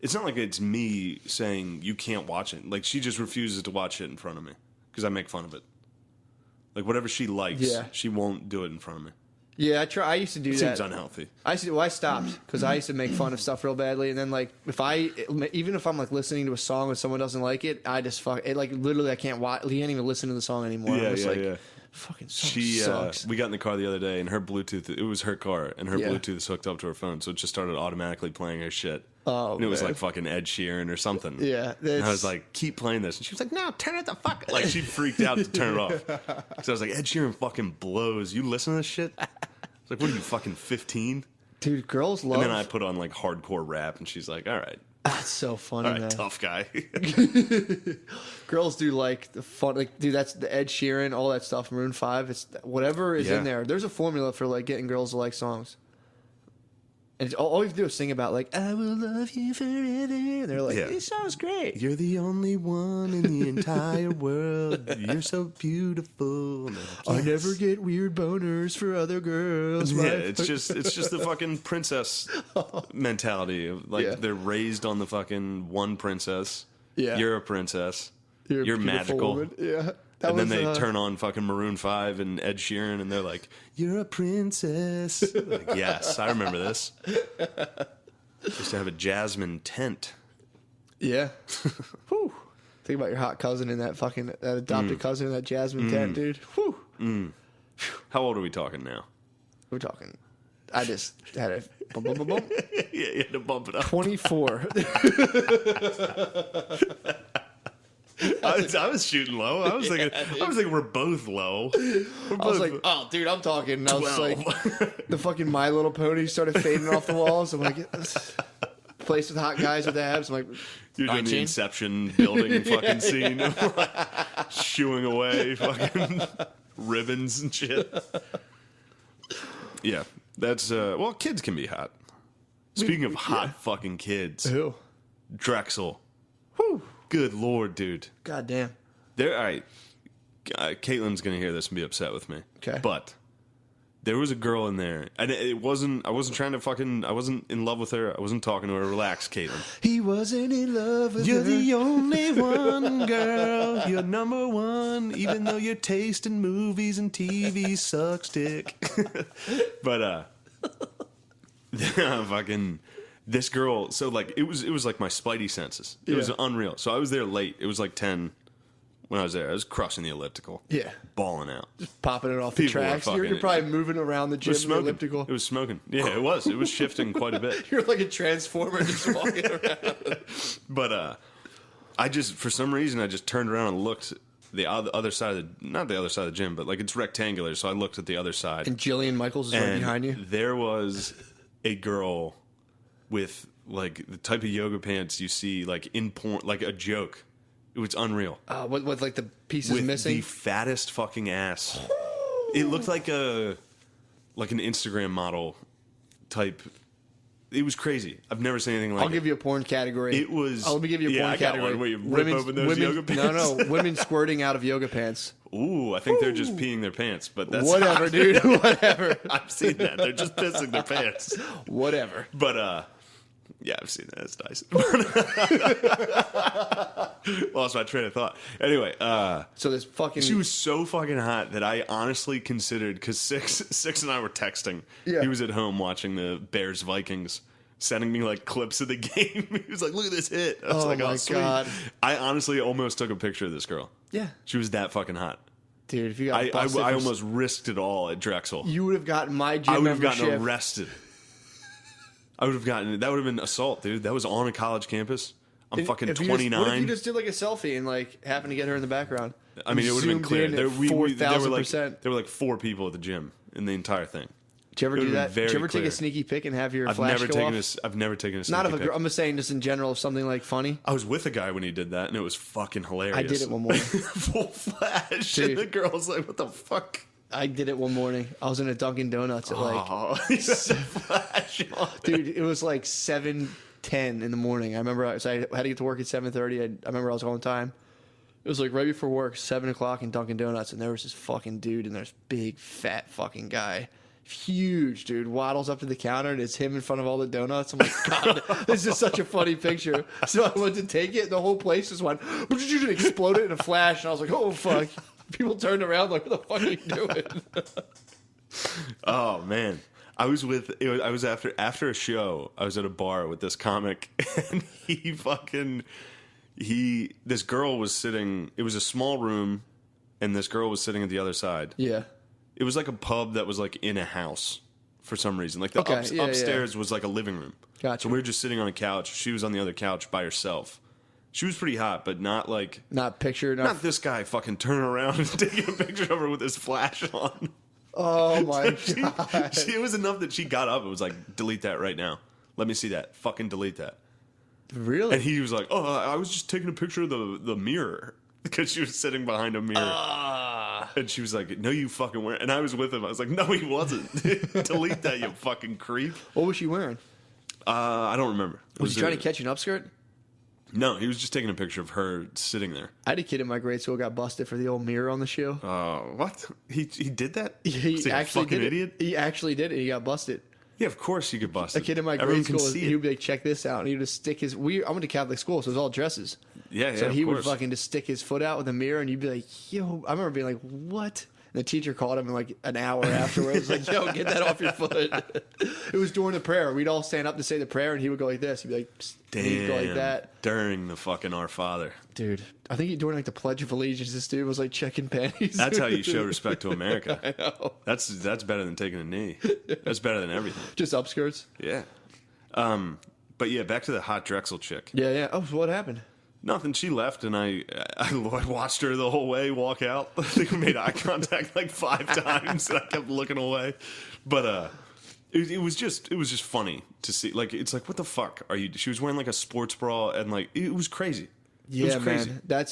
it's not like it's me saying you can't watch it. Like, she just refuses to watch it in front of me because I make fun of it. Like, whatever she likes, Yeah. she won't do it in front of me. Yeah, I used to do It that. seems unhealthy. I stopped because I used to make fun of stuff real badly, and then like even if I'm like listening to a song and someone doesn't like it, I just fuck it. Like literally, I can't watch. You can't even listen to the song anymore. Yeah, I'm just yeah, like, yeah. fucking song She, sucks. we got in the car the other day, and her Bluetooth, it was her car, and her Yeah. Bluetooth is hooked up to her phone, so it just started automatically playing her shit. Oh, and it was man. like fucking Ed Sheeran or something. Yeah, And I it's- was like, keep playing this. And she was like, no, turn it the fuck. Like, she freaked out to turn it off. So I was like, Ed Sheeran fucking blows. You listen to this shit? I was like, what are you, fucking 15? Dude, girls love. And then I put on like hardcore rap, and she's like, all right. That's so funny, All right, man. tough guy. Girls do like the fun, like dude. That's the Ed Sheeran, all that stuff. Maroon 5. It's whatever is Yeah. in there. There's a formula for like getting girls to like songs. And all you have to do is sing about, like, I will love you forever. And they're like, this sounds great. You're the only one in the entire world. You're so beautiful. Like, I never get weird boners for other girls. Yeah, it's just the fucking princess mentality. Like, they're raised on the fucking one princess. Yeah. You're a princess. You're magical. Woman. Yeah. And then they turn on fucking Maroon 5 and Ed Sheeran, and they're like, you're a princess. Like, yes, I remember this. Used to have a jasmine tent. Yeah. Whew. Think about your hot cousin in that fucking adopted cousin in that jasmine tent, dude. Whew. How old are we talking now? We're talking. I just had a bump, bump, bump. Yeah, you had to bump it up. 24. I was shooting low. I was thinking we're both low. I was like, oh, dude, I'm talking. And I was like, the fucking My Little Pony started fading off the walls. I'm like, place with hot guys with abs. I'm like, you're doing the Inception building fucking scene, shooing away fucking ribbons and shit. Yeah, that's well, kids can be hot. Speaking of hot fucking kids, who? Drexel. Whew. Good Lord, dude. God damn. All right. Caitlin's going to hear this and be upset with me. Okay. But there was a girl in there. And I wasn't trying to fucking, I wasn't in love with her. I wasn't talking to her. Relax, Caitlin. He wasn't in love with You're her. the only one, girl. You're number one, even though your taste in movies and TV sucks dick. But, fucking... This girl, so like it was like my spidey senses. It was unreal. So I was there late. It was like 10 when I was there. I was crushing the elliptical. Yeah. Balling out. Just popping it off the tracks. You're probably moving around the gym in the elliptical. It was smoking. Yeah, it was. It was shifting quite a bit. You're like a transformer just walking around. But I just, for some reason, I just turned around and looked the other side of the, not the other side of the gym, but like it's rectangular. So I looked at the other side. And Jillian Michaels is right behind you. There was a girl with like the type of yoga pants you see like in porn, like a joke. It was unreal. With like the pieces with missing? The fattest fucking ass. It looked like an Instagram model type. It was crazy. I've never seen anything like it. I'll give you a porn category. It was. Let me give you a porn category. One where you rip open those yoga pants. No, women squirting out of yoga pants. Ooh, I think they're just peeing their pants, but that's whatever, dude. Whatever. I've seen that. They're just pissing their pants. Whatever. But yeah, I've seen that. It's nice. Lost my train of thought. Anyway, so this fucking... She was so fucking hot that I honestly considered, because Six and I were texting. Yeah. He was at home watching the Bears-Vikings, sending me like clips of the game. He was like, look at this hit. I was like, my God. I honestly almost took a picture of this girl. Yeah. She was that fucking hot. Dude, if you got I almost risked it all at Drexel. You would have gotten my gym membership. I would have gotten arrested. That would have been assault, dude. That was on a college campus. I'm fucking 29. What if you just did like a selfie and like happened to get her in the background? I mean, it would have been clear. There were 4,000%. There were like 4 people at the gym in the entire thing. Did you ever do that? Did you ever take a sneaky pic and have your flash go off? I've never taken a sneaky Not of a pic. girl. I'm just saying, just in general, of something like funny. I was with a guy when he did that, and it was fucking hilarious. I did it one morning. Full flash. Dude. And the girl's like, what the fuck? I did it one morning. I was in a Dunkin' Donuts at like... flash on Dude, it was like 7:10 in the morning. I remember I had to get to work at 7:30. I remember I was on time. It was like right before work, 7 o'clock in Dunkin' Donuts, and there was this fucking dude, and there's big, fat fucking guy. Huge, dude. Waddles up to the counter, and it's him in front of all the donuts. I'm like, God, this is such a funny picture. So I went to take it, and the whole place just went, exploded in a flash, and I was like, oh, fuck. People turned around like, what the fuck are you doing? Oh, man. I was after a show, I was at a bar with this comic, and this girl was sitting, it was a small room, and this girl was sitting at the other side. Yeah. It was like a pub that was like in a house for some reason. Like the upstairs was like a living room. Gotcha. So we were just sitting on a couch. She was on the other couch by herself. She was pretty hot, but not like... Not Not this guy fucking turning around and taking a picture of her with his flash on. Oh, my God. It was enough that she got up and was like, delete that right now. Let me see that. Fucking delete that. Really? And he was like, oh, I was just taking a picture of the mirror. because she was sitting behind a mirror. And she was like, no, you fucking weren't. And I was with him. I was like, no, he wasn't. Delete that, you fucking creep. What was she wearing? I don't remember. Was he trying to catch an upskirt? No, he was just taking a picture of her sitting there. I had a kid in my grade school who got busted for the old mirror on the shoe. What? He did that? He actually fucking did idiot? it. He actually did it. He got busted. Yeah, of course you could bust A it. kid in my Everyone grade school, can see he would it. be like, check this out. And he would just stick his... I went to Catholic school, so it was all dresses. Yeah, So of he would course. fucking just stick his foot out with a mirror, and you'd be like, yo... I remember being like, what? And the teacher called him in like an hour afterwards. Like, yo, get that off your foot. It was during the prayer. We'd all stand up to say the prayer, and he would go like this. He'd be like, psst. And he'd go like that. During the fucking Our Father. Dude, I think during like the Pledge of Allegiance, this dude was like checking panties. That's how you show respect to America. I know. That's better than taking a knee. That's better than everything. Just upskirts. Yeah. But yeah, back to the hot Drexel chick. Yeah, yeah. Oh, so what happened? Nothing. She left, and I watched her the whole way walk out. I think we made eye contact like 5 times, and I kept looking away. But it was just funny to see. Like, it's like, what the fuck are you? She was wearing like a sports bra, and like it was crazy. Yeah, it was crazy. man.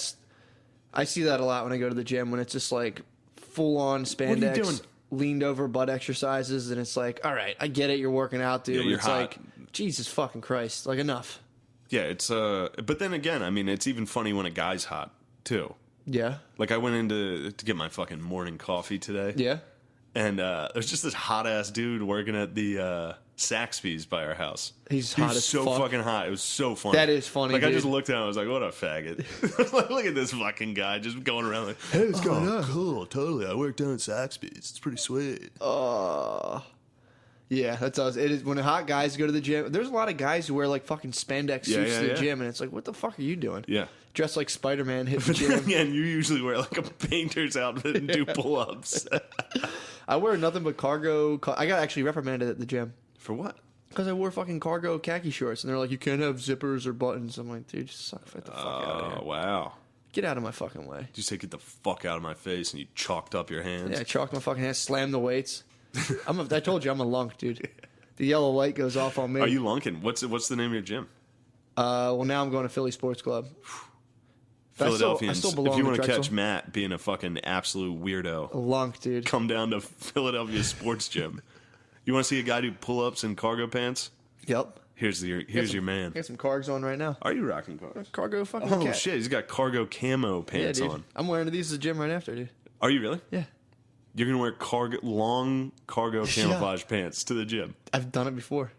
I see that a lot when I go to the gym, when it's just like full on spandex, What are you doing? leaned over butt exercises, and it's like, all right, I get it, you're working out, dude. Yeah, but you're it's hot. like, Jesus fucking Christ, like enough. Yeah, it's but then again, I mean, it's even funny when a guy's hot too. Yeah, Like, I went in to get my fucking morning coffee today. yeah. And there's just this hot ass dude working at the Saxby's by our house. He's He hot was as so fuck. fucking hot. It was so funny. That is funny, Like, I dude. just looked at him. I was like, what a faggot. I was like, look at this fucking guy just going around like, Hey, what's going on? cool, totally. I work down at Saxby's. It's pretty sweet. Yeah, that does. It is when hot guys go to the gym. There's a lot of guys who wear like fucking spandex suits Yeah, to the yeah. gym, and it's like, what the fuck are you doing? Yeah. Dressed like Spider-Man, hit the gym. Again, you usually wear like a painter's outfit and do pull-ups. I wear nothing but cargo. I got actually reprimanded at the gym For what? because I wore fucking cargo khaki shorts, and they're like, you can't have zippers or buttons. I'm like, dude, just get the fuck out of Oh, here. wow. Get out of my fucking way. Did you say get the fuck out of my face and you chalked up your hands? Yeah, I chalked my fucking hands, slammed the weights. I told you I'm a lunk, dude. The yellow light goes off on me. Are you lunking? What's the name of your gym? Well, now I'm going to Philly Sports Club. But Philadelphians. I still belong If you to want to Drexel. catch Matt being a fucking absolute weirdo, A lunk, dude. come down to Philadelphia Sports Gym. You want to see a guy do pull-ups in cargo pants? Yep. Here's your man. I got some cargs on right now. Are you rocking cargo? Cargo fucking Oh cat. shit, he's got cargo camo Yeah, pants dude. on. I'm wearing these at the gym right after, dude. Are you really? Yeah. You're gonna wear long cargo camouflage pants to the gym. I've done it before.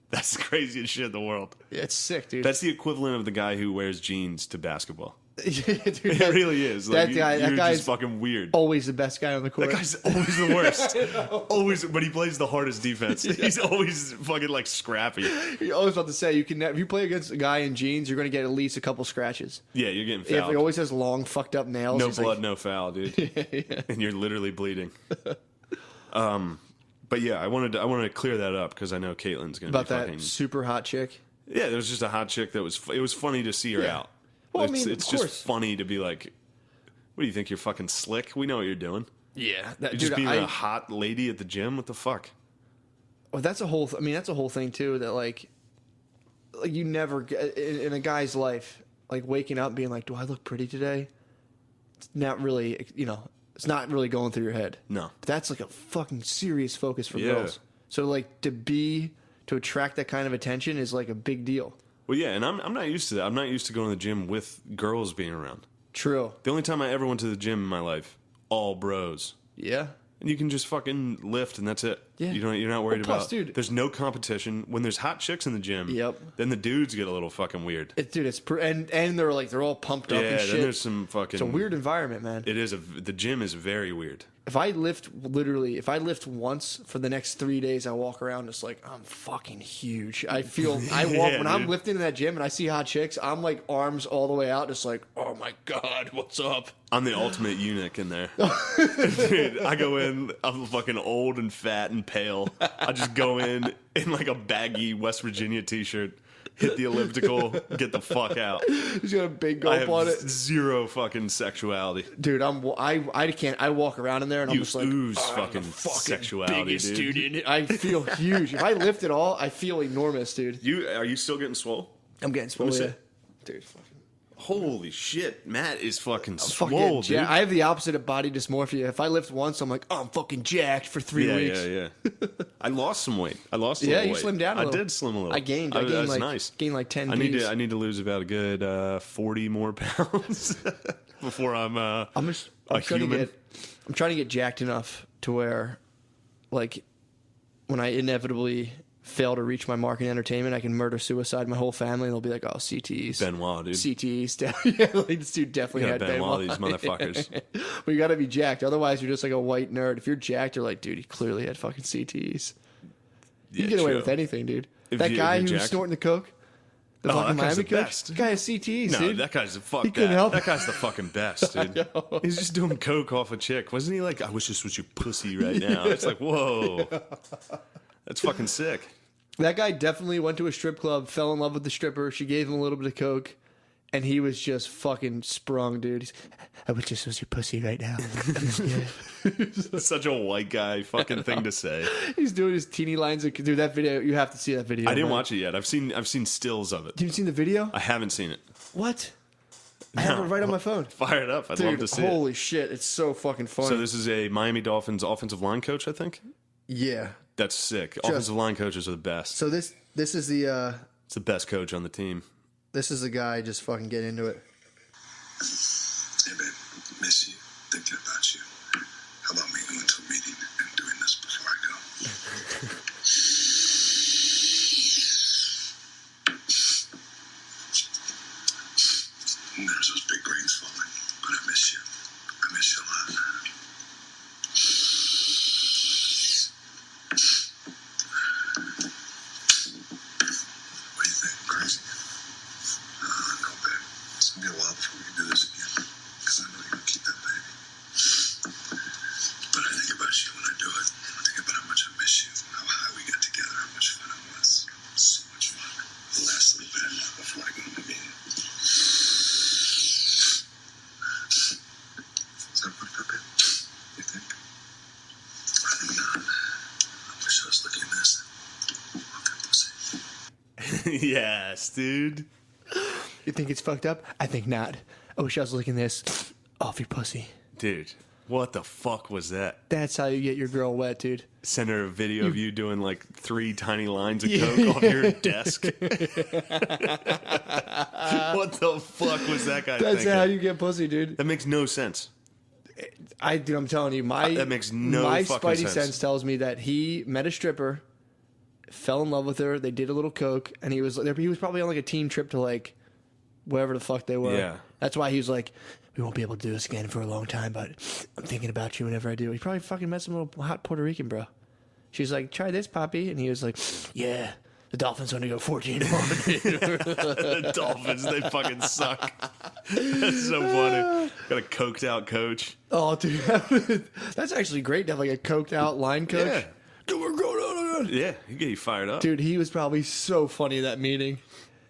That's the craziest shit in the world. Yeah, it's sick, dude. That's the equivalent of the guy who wears jeans to basketball. yeah, dude, It really is. Like, that guy- that you're guy's just fucking weird. always the best guy on the court. That guy's always the worst. Always, but he plays the hardest defense. He's always fucking like scrappy. You're always about to say if you play against a guy in jeans, you're going to get at least a couple scratches. Yeah, you're getting If fouled. he always has long, fucked up nails. No he's blood, like, no foul, dude. And you're literally bleeding. But yeah, I wanted to clear that up because I know Caitlin's gonna about be that fucking. super hot chick. Yeah, there was just a hot chick that was. It was funny to see her Yeah. out. Well, I it's, mean, it's of just course. funny to be like, what do you think? You're fucking slick. We know what you're doing. Yeah, You're just being a hot lady at the gym. What the fuck? Well, that's a whole. That's a whole thing too. That like you never in a guy's life, like waking up and being like, "Do I look pretty today?" It's not really, it's not really going through your head. No. But that's like a fucking serious focus for Yeah. girls. So like to attract that kind of attention is like a big deal. Well, yeah, and I'm not used to that. I'm not used to going to the gym with girls being around. True. The only time I ever went to the gym in my life, all bros. Yeah. And you can just fucking lift, and that's it. Yeah. You're not worried Well, plus, about. dude- There's no competition. When there's hot chicks in the gym, Yep. then the dudes get a little fucking weird. And they're all pumped up Yeah, and then shit. there's some fucking. It's a weird environment, man. It is the gym is very weird. If I lift once for the next 3 days, I walk around just like I'm fucking huge. I walk when I'm dude. lifting in that gym and I see hot chicks, I'm like arms all the way out, just like, oh my god, what's up? I'm the ultimate eunuch in there. Dude, I go in, I'm fucking old and fat and pale. I just go in like a baggy West Virginia t-shirt, hit the elliptical, get the fuck out. He's got a big I gulp have on it, zero fucking sexuality. dude. I can't. I walk around in there and I'm You just like, ooze I'm fucking the fucking sexuality, biggest dude. in it. I feel huge. If I lift at all, I feel enormous, dude. Are you still getting swole? I'm getting swole. me see. Yeah. Dude, fucking. Holy shit, Matt is fucking swole, dude. I have the opposite of body dysmorphia. If I lift once, I'm like, oh, I'm fucking jacked for 3 weeks. Yeah. I lost some weight. I lost a little weight. You slimmed down a little. I did slim a little. I gained that's like, nice. Gained like 10 I Gs. need to lose about a good 40 more pounds before I'm trying to get jacked enough to where, like, when I inevitably fail to reach my mark in entertainment, I can murder-suicide my whole family, and they'll be like, oh, CTs. Benoit, dude. CTs. Yeah, like, this dude definitely had Benoit. These motherfuckers. But you gotta be jacked. Otherwise, you're just like a white nerd. If you're jacked, you're like, dude, he clearly had fucking CTs. You can get away with anything, dude. That guy who was snorting the coke, the fucking Miami coach, that guy has CTs, no, dude. that guy's that guy's the fucking best, dude. He's just doing coke off a chick. Wasn't he like, I wish this was your pussy right now? It's like, whoa. That's fucking sick. That guy definitely went to a strip club, fell in love with the stripper. She gave him a little bit of coke, and he was just fucking sprung, dude. I wish this was your pussy right now. Such a white guy fucking thing to say. He's doing his teeny lines of dude. That video, you have to see that video. I didn't watch it yet. I've seen stills of it. You've seen the video? I haven't seen it. What? I have it right on my phone. Fire it up. I'd love to see it. Holy shit, it's so fucking funny. So this is a Miami Dolphins offensive line coach, I think? Yeah. That's sick. Offensive line coaches are the best. So this is the it's the best coach on the team. This is the guy just fucking getting into it. Hey babe, miss you, thinking about you. How about me going to a meeting and doing this before I go? There's those big rains falling, but I miss you. I miss you a lot. What do you think? Crazy? No, babe. It's gonna be a while before we can do this again. Because I know you're gonna keep that baby. But I think about you when I do it. I think about how much I miss you, how high we got together, how much fun it was. So much fun. The last little bit before I go to my meeting. Is that fucked up, babe? You think? I think not. I wish I was looking at this. Off your pussy. Yes, dude. You think it's fucked up? I think not. I wish I was licking this off your pussy. Dude, what the fuck was that? That's how you get your girl wet, dude. Send her a video of you doing like 3 tiny lines of coke off your desk. What the fuck was that guy That's thinking? how you get pussy, dude. That makes no sense. Dude, I'm telling you, that makes no my fucking spidey sense. sense tells me that he met a stripper, fell in love with her, they did a little coke, and he was probably on like a team trip to like wherever the fuck they were. Yeah. That's why he was like, we won't be able to do this again for a long time, but I'm thinking about you whenever I do. He probably fucking met some little hot Puerto Rican bro. She's like, try this, Poppy. And he was like, yeah, the Dolphins want to go 14-1. The Dolphins, they fucking suck. That's so funny. Got a coked out coach. Oh, dude. That's actually great to have like a coked out line coach. Yeah. Dude, we're going on. Yeah, he get you fired up. Dude, he was probably so funny at that meeting.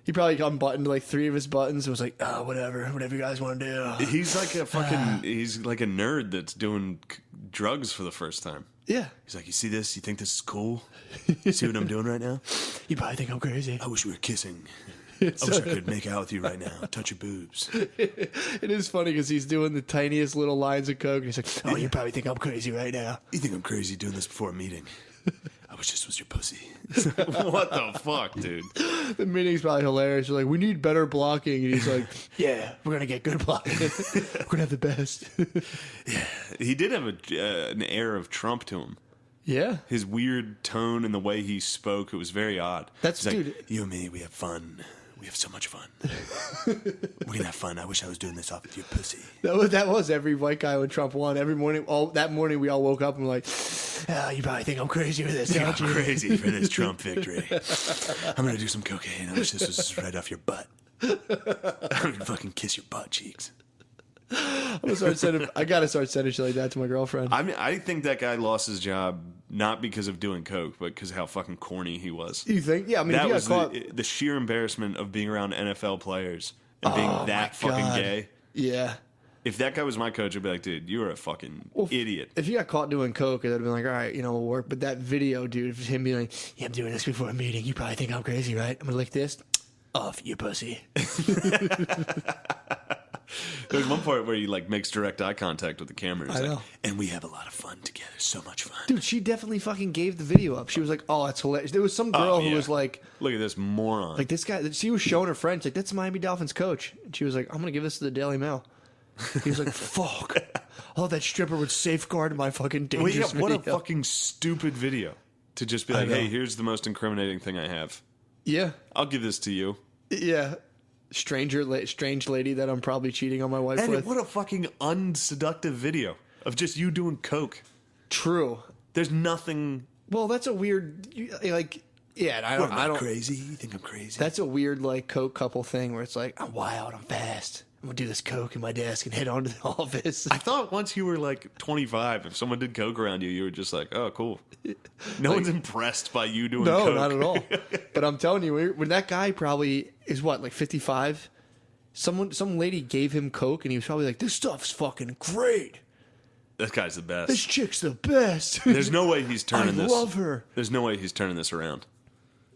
He probably unbuttoned like 3 of his buttons and was like, oh, whatever you guys want to do. He's like a fucking, he's like a nerd that's doing drugs for the first time. Yeah. He's like, you see this? You think this is cool? You see what I'm doing right now? You probably think I'm crazy. I wish we were kissing. I wish I could make out with you right now. Touch your boobs. It is funny because he's doing the tiniest little lines of coke. And he's like, oh, you probably think I'm crazy right now. You think I'm crazy doing this before a meeting? I wish this was your pussy. What the fuck, dude? The meeting's probably hilarious. You're like, we need better blocking. And he's like, yeah, we're going to get good blocking. We're going to have the best. Yeah. He did have an air of Trump to him. Yeah. His weird tone and the way he spoke, it was very odd. That's, He's dude. Like, you and me, we have fun. We have so much fun. We can have fun. I wish I was doing this off with your pussy. That was every white guy when Trump won. Every morning, that morning we all woke up and were like, you probably think I'm crazy with this, don't you? I'm crazy for this Trump victory. I'm going to do some cocaine. I wish this was right off your butt. I'm going to fucking kiss your butt cheeks. I gotta start sending shit like that to my girlfriend. I mean, I think that guy lost his job not because of doing coke, but because of how fucking corny he was. You think? Yeah, I mean, that if was you got caught... the sheer embarrassment of being around NFL players and being that fucking gay. Yeah. If that guy was my coach, I'd be like, dude, you're a fucking idiot. If you got caught doing coke, I'd have been like, all right, we'll work. But that video, dude, of him being like, yeah, I'm doing this before a meeting. You probably think I'm crazy, right? I'm gonna lick this. off your pussy. There's one part where he like makes direct eye contact with the camera. He's I like, know. and we have a lot of fun together. So much fun. Dude, she definitely fucking gave the video up. She was like, oh, that's hilarious. There was some girl who was like, look at this moron. like this guy, she was showing her friends, like, that's Miami Dolphins coach. And she was like, I'm going to give this to the Daily Mail. He was like, fuck. Oh, that stripper would safeguard my fucking dangerous what a video. fucking stupid video. To just be like, hey, here's the most incriminating thing I have. Yeah. I'll give this to you. Yeah. Strange lady that I'm probably cheating on my wife And with. what a fucking unseductive video of just you doing coke. True. There's nothing. Well, that's a weird, like, yeah, I don't. Crazy? You think I'm crazy? That's a weird, like, coke couple thing where it's like, I'm wild, I'm fast. I'm going to do this coke in my desk and head on to the office. I thought once you were like 25, if someone did coke around you, you were just like, oh, cool. No one's impressed by you doing coke. No, not at all. But I'm telling you, when that guy probably is what, like 55? Some lady gave him coke and he was probably like, this stuff's fucking great. That guy's the best. This chick's the best. There's no way he's turning this. I love her. There's no way he's turning this around.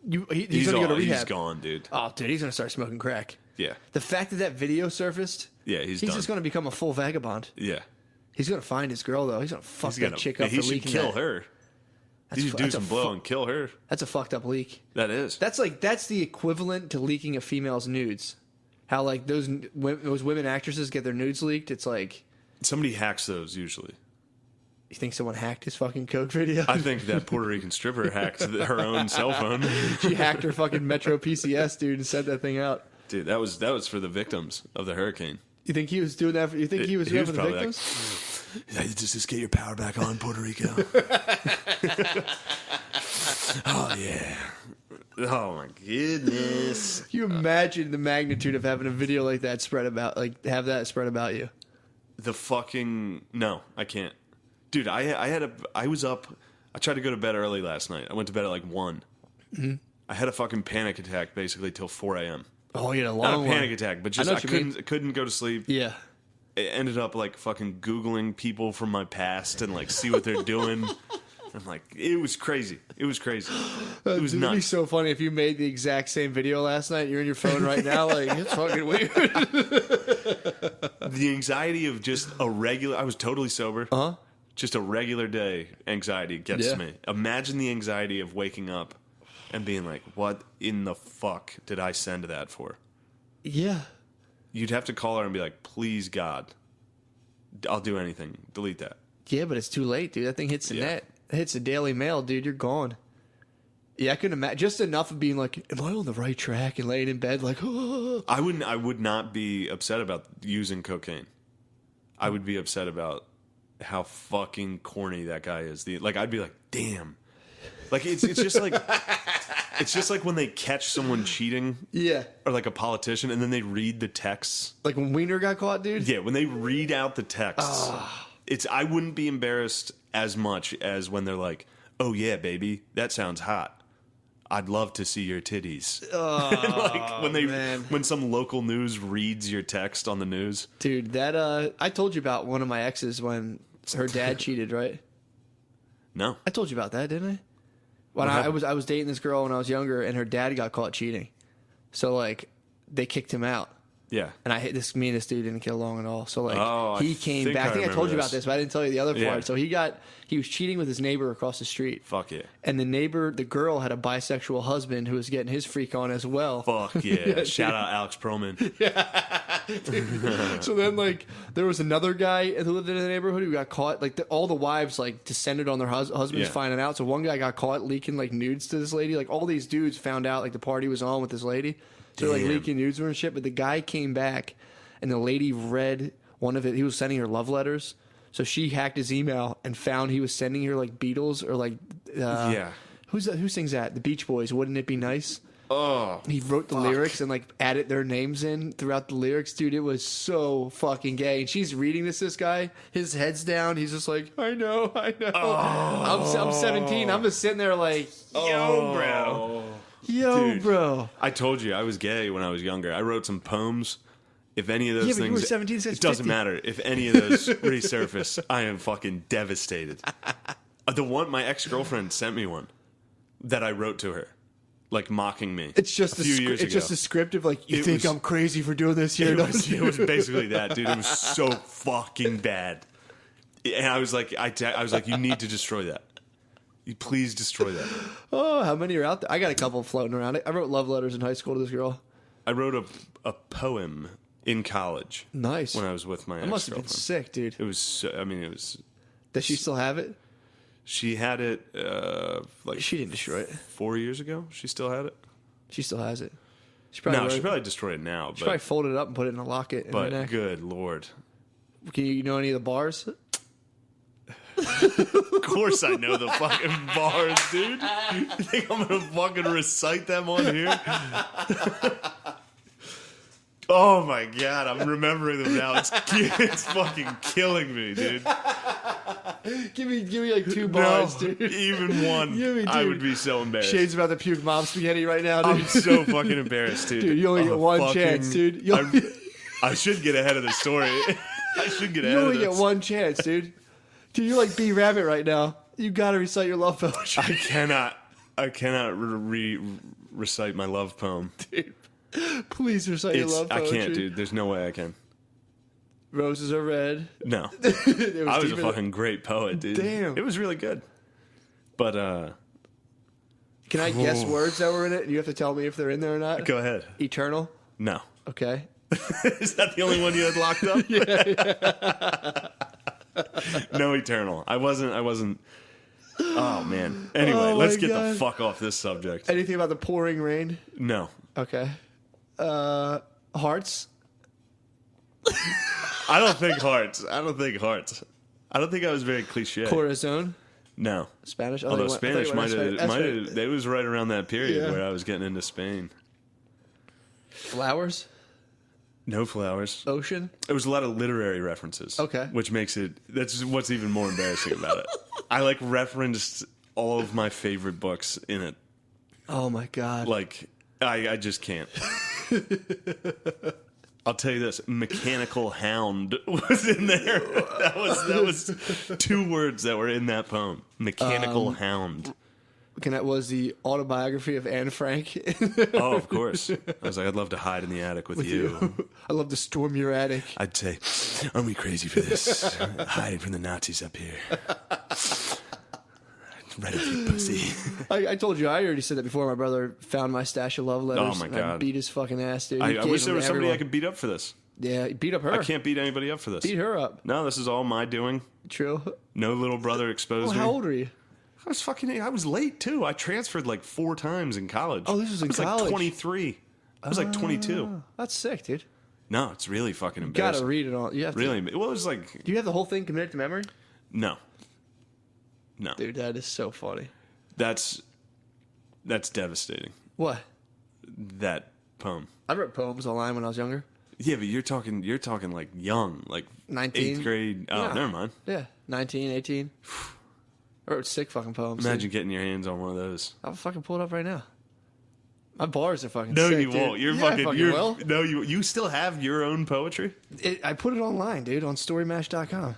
He's going to go to rehab. He's gone, dude. Oh, dude, he's going to start smoking crack. Yeah. The fact that video surfaced, Yeah, he's he's done. just going to become a full vagabond. Yeah. He's going to find his girl, though. He's going to fuck that chick up He for should leaking kill that. her. He should do some blow and kill her. That's a fucked up leak. That is. That's the equivalent to leaking a female's nudes. How like those women actresses get their nudes leaked. It's like Somebody hacks those usually. you think someone hacked his fucking coke video. I think that Puerto Rican stripper hacked her own cell phone. She hacked her fucking Metro PCS, dude, and sent that thing out. Dude, that was for the victims of the hurricane. You think he was doing that? You think he was doing that for the probably victims? Just get your power back on, Puerto Rico. Oh yeah. Oh my goodness. Can you imagine the magnitude of having a video like that spread about, like have that spread about you? The fucking no, I can't, dude. I was up. I tried to go to bed early last night. I went to bed at like 1. Mm-hmm. I had a fucking panic attack basically till 4 a.m. Oh, you had a Not long a panic attack, but just I couldn't go to sleep. Yeah. It ended up like fucking Googling people from my past and like see what they're doing. I'm like, it was crazy. It was crazy. It was It'd nuts. be so funny if you made the exact same video last night. You're in your phone right now, like it's fucking weird. The anxiety of just a regular. I was totally sober. Uh-huh. Just a regular day anxiety gets to me. Imagine the anxiety of waking up and being like, "What in the fuck did I send that for?" Yeah. You'd have to call her and be like, "Please, God, I'll do anything. Delete that." Yeah, but it's too late, dude. That thing hits the net. It hits the Daily Mail, dude. You're gone. Yeah, I couldn't imagine. Just enough of being like, am I on the right track? And laying in bed like, oh. I would not be upset about using cocaine. I would be upset about how fucking corny that guy is. I'd be like, damn. Like it's just like it's just like when they catch someone cheating. Yeah. Or like a politician and then they read the texts. Like when Wiener got caught, dude? Yeah, when they read out the texts. I wouldn't be embarrassed as much as when they're like, "Oh yeah, baby, that sounds hot. I'd love to see your titties." Like when some local news reads your text on the news. Dude, that I told you about one of my exes when her dad cheated, right? No. I told you about that, didn't I? When I was dating this girl when I was younger and her dad got caught cheating. So like they kicked him out. Yeah. And me and this dude didn't get along at all. So like he came think back. I think I told you about this. this, but I didn't tell you the other part. Yeah. So he was cheating with his neighbor across the street. Fuck yeah. And the girl had a bisexual husband who was getting his freak on as well. Fuck yeah. Shout out Alex Perlman. So then like there was another guy who lived in the neighborhood who got caught. Like all the wives like descended on their husbands finding out. So one guy got caught leaking like nudes to this lady. Like all these dudes found out like the party was on with this lady. So they're like leaking nudes and shit. But the guy came back. And the lady read one of it. He was sending her love letters. So she hacked his email and found he was sending her like Beatles or like who sings that? The Beach Boys. Wouldn't it be nice? Oh, he wrote the lyrics and like added their names in throughout the lyrics. Dude, it was so fucking gay. And she's reading this guy, his head's down. He's just like, I know. I'm 17. I'm just sitting there like, bro. Dude, bro. I told you I was gay when I was younger. I wrote some poems. If any of those but things, you were 17, it doesn't matter. If any of those resurface, I am fucking devastated. My ex-girlfriend sent me one that I wrote to her. like mocking me. It's just a few years ago. It's just descriptive. Like you think I'm crazy for doing this here. It was basically that, dude. It was so fucking bad. And I was like, you need to destroy that. You please destroy that. Oh, how many are out there? I got a couple floating around. I wrote love letters in high school to this girl. I wrote a poem in college. Nice. When I was with my That must have been sick, dude. It was so, I mean, it was... Does she still have it? She had it, like... She didn't destroy it. 4 years ago? She still had it? She still has it. She probably destroyed it now. She probably folded it up and put it in a locket in her neck. Good Lord. Can you know any of the bars? Of course I know the fucking bars, dude. You think I'm gonna fucking recite them on here? Oh my god, I'm remembering them now. It's fucking killing me, dude. Give me like 2 bars, dude. Even one. I would be so embarrassed. Shade's about to puke mom spaghetti right now, dude. I'm so fucking embarrassed, dude. Dude, you only get one chance, dude. I should get ahead of the story. I should get ahead You of only this. get one chance, dude. Dude, you're like B Rabbit right now. You gotta recite your love poetry. I cannot recite my love poem. Dude, please recite your love poetry. I can't, dude. There's no way I can. Roses are red. No. I was a fucking great poet, dude. Damn. It was really good. But, can I guess words that were in it? And you have to tell me if they're in there or not? Go ahead. Eternal? No. Okay. Is that the only one you had locked up? Yeah. No Eternal. I wasn't. Oh, man. Anyway, let's get the fuck off this subject. Anything about the pouring rain? No. Okay. Hearts? I don't think hearts. I don't think I was very cliche. Corazon? No. Spanish? Although Spanish might have. It was right around that period where I was getting into Spain. Flowers? No flowers. Ocean? It was a lot of literary references. Okay. Which makes it... That's what's even more embarrassing about it. I, like, referenced all of my favorite books in it. Oh, my God. Like, I just can't. I'll tell you this. Mechanical Hound was in there. That was 2 words that were in that poem. Mechanical Hound. Was the autobiography of Anne Frank? Oh, of course. I was like, I'd love to hide in the attic with you. I'd love to storm your attic. I'd say, aren't we crazy for this? Hiding from the Nazis up here. Right up your pussy. I told you, I already said that before. My brother found my stash of love letters. Oh, my and God. I beat his fucking ass, dude. I wish there was somebody I could beat up for this. Yeah, beat up her. I can't beat anybody up for this. Beat her up. No, this is all my doing. True. No little brother exposed me. How old are you? I was late, too. I transferred like 4 times in college. Oh, this was in college? I was like 23. I was like 22. That's sick, dude. No, it's really fucking You embarrassing. gotta read it all. You have Really? to. Well, it was like... Do you have the whole thing committed to memory? No. Dude, that is so funny. That's devastating. What? That poem. I wrote poems online when I was younger. Yeah, but you're talking like young, like 19? 8th grade. Oh, Yeah. never mind. Yeah, 19, 18. I wrote sick fucking poems. Imagine getting your hands on one of those. I'll fucking pull it up right now. My bars are fucking No, sick, you won't. dude. You're Yeah, fucking. I You're, will. no, you still have your own poetry. I put it online, dude, on storymash.com.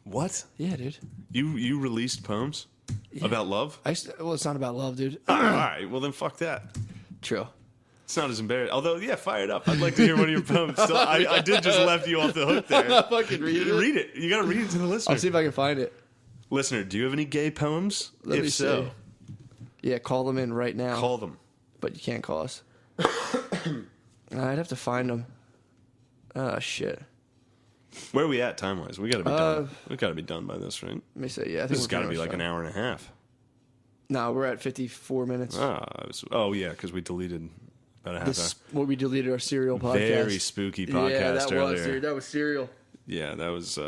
What? Yeah, dude. You released poems about love? Well, it's not about love, dude. All right. Well, then fuck that. True. It's not as embarrassing. Although, yeah, fire it up. I'd like to hear one of your poems. Still, I did just left you off the hook there. Fucking read it. Read it. You got to read it to the listener. I'll see if I can find it. Listener, do you have any gay poems? Let me if so, see. Yeah, call them in right now. call them. But you can't call us. I'd have to find them. Oh, shit. Where are we at time wise? We got to be done. We got to be done by this, right? Let me see. Yeah, I think This has we're got to pretty be much like an done. hour and a half. No, we're at 54 minutes. Yeah, because we deleted about a half This what we deleted our serial hour. podcast. Very spooky podcast yeah, that earlier. was, dude. That was serial. Yeah, that was.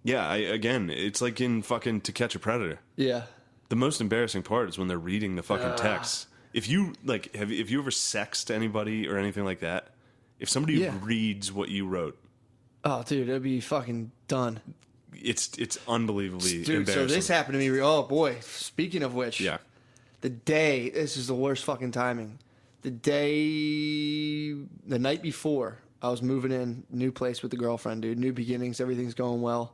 Yeah. Again, it's like in fucking To Catch a Predator. Yeah. The most embarrassing part is when they're reading the fucking text. If you like, have you ever sexted anybody or anything like that? If somebody reads what you wrote, Oh, dude, it'd be fucking done. it's unbelievably Dude, embarrassing. so this happened to me. Oh, boy. Speaking of which. Yeah. The day, this is the worst fucking timing. The night before, I was moving in, new place with the girlfriend, dude. New beginnings, everything's going well.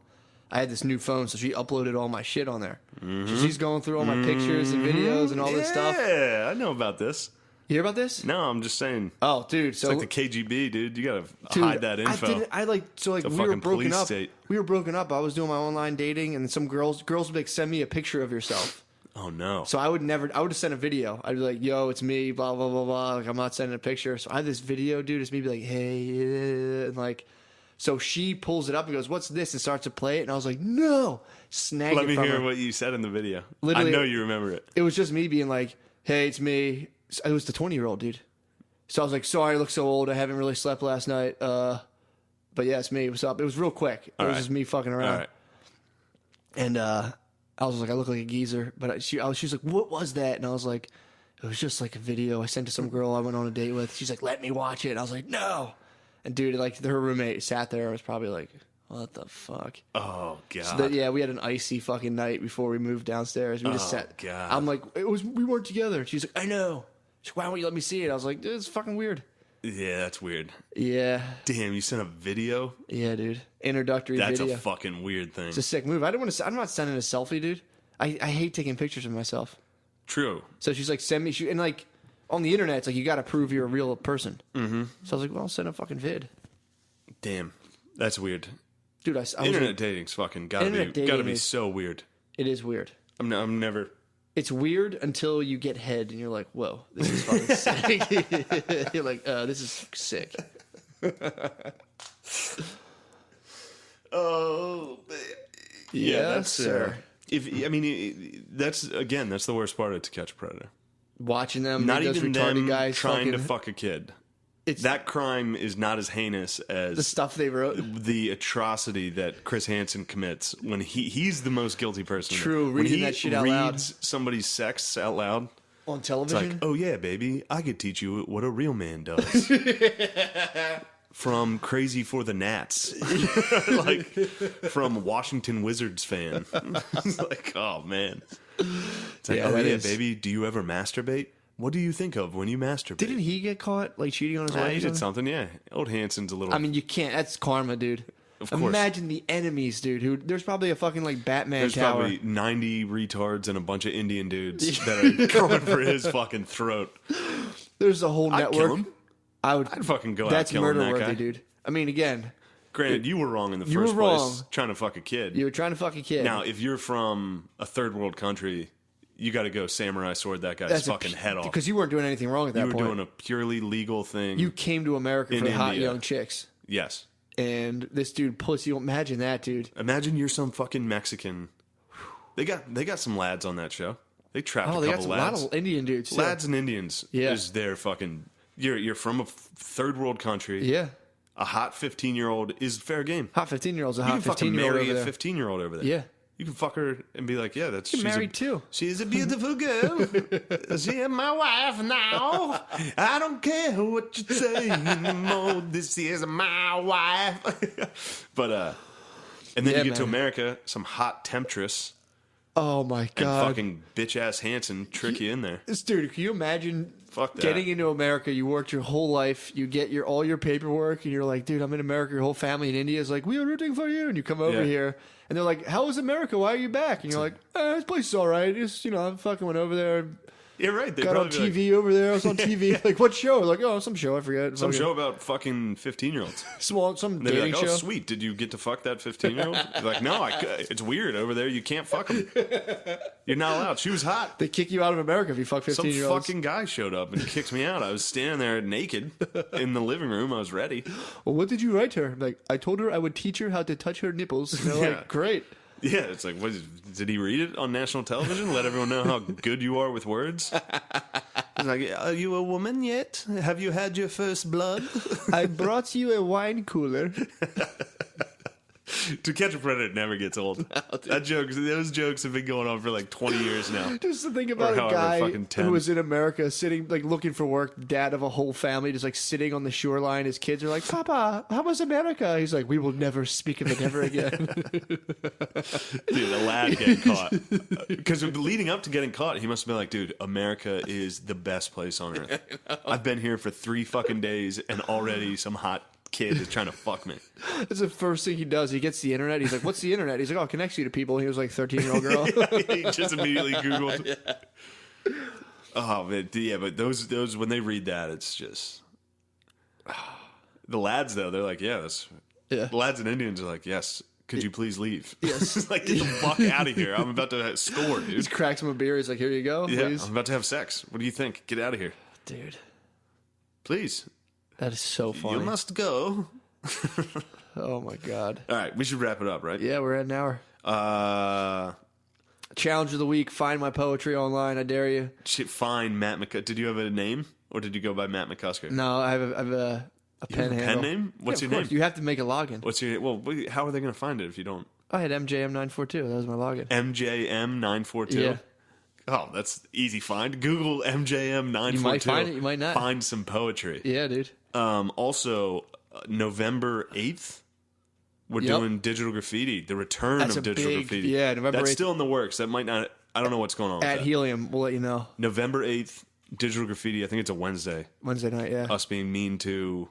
I had this new phone, so she uploaded all my shit on there. So she's going through all my pictures and videos and all this stuff. Yeah, I know about this. You hear about this? No, I'm just saying. Oh, dude. It's So like the KGB, dude. You gotta hide that info. We were fucking broken police up. state. We were broken up. I was doing my online dating, and some girls would like send me a picture of yourself. Oh no. So I would have sent a video. I'd be like, yo, it's me, blah, blah, blah, blah. Like, I'm not sending a picture. So I have this video, dude. It's me be like, hey, and like, so she pulls it up and goes, what's this? And starts to play it. And I was like, no. Snag Let it me from hear her. what you said in the video. Literally, I know you remember it. It was just me being like, hey, it's me. It was the 20-year-old, dude. So I was like, sorry, I look so old. I haven't really slept last night. But yeah, it's me. What's up? It was real quick. It was just me fucking around. All right. And I was like, I look like a geezer. But she was like, what was that? And I was like, it was just like a video I sent to some girl I went on a date with. She's like, let me watch it. And I was like, no. And dude, like her roommate sat there and was probably like, what the fuck? Oh god. So yeah, we had an icy fucking night before we moved downstairs. We just sat. God. I'm like, we weren't together. She's like, I know. She's like, why won't you let me see it? I was like, dude, it's fucking weird. Yeah, that's weird. Yeah. Damn, you sent a video? Yeah, dude. Introductory That's video. a fucking weird thing. It's a sick move. I'm not sending a selfie, dude. I hate taking pictures of myself. True. So she's like, send me. And like, on the internet, it's like, you got to prove you're a real person. Mm-hmm. So I was like, well, I'll send a fucking vid. Damn. That's weird. Dude, I was Internet dating's fucking gotta be so weird. It is weird. I'm never. It's weird until you get head and you're like, whoa, this is fucking sick. You're like, this is sick. Oh, Yeah, that's sir. That's the worst part of To Catch a Predator. Watching them, Not those even retarded them guys trying to fucking- fuck a kid. It's That crime is not as heinous as the stuff they wrote. the atrocity that Chris Hansen commits when he's the most guilty person. True, when reading he that shit out loud. reads somebody's sex out loud. On It's television? like, oh yeah, baby, I could teach you what a real man does. From Crazy for the Nats, like from Washington Wizards fan. It's like, oh man. It's like, Yeah, oh that yeah, is- baby, do you ever masturbate? What do you think of when you masturbate? Didn't he get caught like cheating on his wife? He or did something? something, yeah. Old Hansen's a little. I mean, you can't. That's karma, dude. Of course. Imagine the enemies, dude. Who there's probably a fucking like Batman there's tower. probably 90 retards and a bunch of Indian dudes that are going for his fucking throat. There's a whole I'd network. kill him. I'd fucking go out That's killing murder that worthy, guy. dude. I mean, again, Granted, you were wrong in the You were first place, wrong. trying to fuck a kid. you were trying to fuck a kid. Now, if you're from a third world country, you got to go samurai sword that guy's fucking head off. because you weren't doing anything wrong at that You were point. doing a purely legal thing. You came to America In for hot India. young chicks, Yes. and this dude pussy. Imagine that, dude. Imagine you're some fucking Mexican. They got some lads on that show. They trapped Oh, a they couple got a lot lads. of Indian dudes. too. Lads and Indians Yeah. is their fucking. You're from a third world country. Yeah, A hot 15-year-old is fair game. hot 15-year-olds. A You hot can fucking 15-year-old marry over a there. 15-year-old over there. Yeah. You can fuck her and be like, yeah, she's married too. She's a beautiful girl. She's my wife now. I don't care what you say anymore. This is my wife. But and then Yeah, you get to man. America, some hot temptress Oh my and god, fucking bitch ass Hanson trick you in there. this dude! Can you imagine Fuck that. getting into America? You worked your whole life. You get all your paperwork, and you're like, dude, I'm in America. Your whole family in India is like, we are rooting for you, and you come over Yeah. here, and they're like, how is America? Why are you back? And you're like, this place is all right. Just I fucking went over there. You're right. They Got on probably TV over there. I was on TV. Like, what show? Like, oh, some show. I forget. some Fucking- show about fucking 15-year-olds. some They'd be dating like, oh, show. sweet. Did you get to fuck that 15-year-old? Like, no, it's weird over there. You can't fuck them. You're not allowed. She was hot. They kick you out of America if you fuck Some 15-year-olds. fucking guy showed up and kicked me out. I was standing there naked in the living room. I was ready. Well, what did you write her? Like, I told her I would teach her how to touch her nipples. And they're Yeah. like, great. Yeah, it's like, did he read it on national television? Let everyone know how good you are with words? He's like, are you a woman yet? Have you had your first blood? I brought you a wine cooler. To Catch a Predator never gets old. Those jokes have been going on for like 20 years now. Just to think about Or a however guy fucking 10. who was in America sitting, like, looking for work, dad of a whole family, just, like, sitting on the shoreline. His kids are like, Papa, how was America? He's like, we will never speak of it ever again. Dude, a lad getting caught. Because leading up to getting caught, he must have been like, dude, America is the best place on earth. I've been here for 3 fucking days and already some hot kid is trying to fuck me. That's the first thing he does. He gets the internet. He's like, "What's the internet?" He's like, "Oh, it connects you to people." And he was like, 13-year-old girl. He just immediately Googled. Yeah. Oh man, yeah, but those when they read that, it's just the lads though. They're like, yeah, the lads and Indians are like, yes. Could you please leave? Yes. Like, get the fuck out of here. I'm about to score, dude. He cracks him a beer. He's like, here you go, please. I'm about to have sex. What do you think? Get out of here. Dude. Please. That is so funny. You must go. Oh, my God. All right, we should wrap it up, right? Yeah, we're at an hour. Challenge of the week, find my poetry online. I dare you. Find Matt McCusker. Did you have a name? Or did you go by Matt McCusker? No, I have a pen handle. Pen name? What's your name? You have to make a login. What's your Well, how are they going to find it if you don't? I had MJM942. That was my login. MJM942? Yeah. Oh, that's easy find. Google MJM942. You might find it, you might not. Find some poetry. Yeah, dude. Also, November 8th, we're doing digital graffiti. The return of digital graffiti. Yeah, November 8th. That's still in the works. That might not... I don't know what's going on with At that. Helium, we'll let you know. November 8th, digital graffiti. I think it's a Wednesday. Wednesday night, yeah. Us being mean to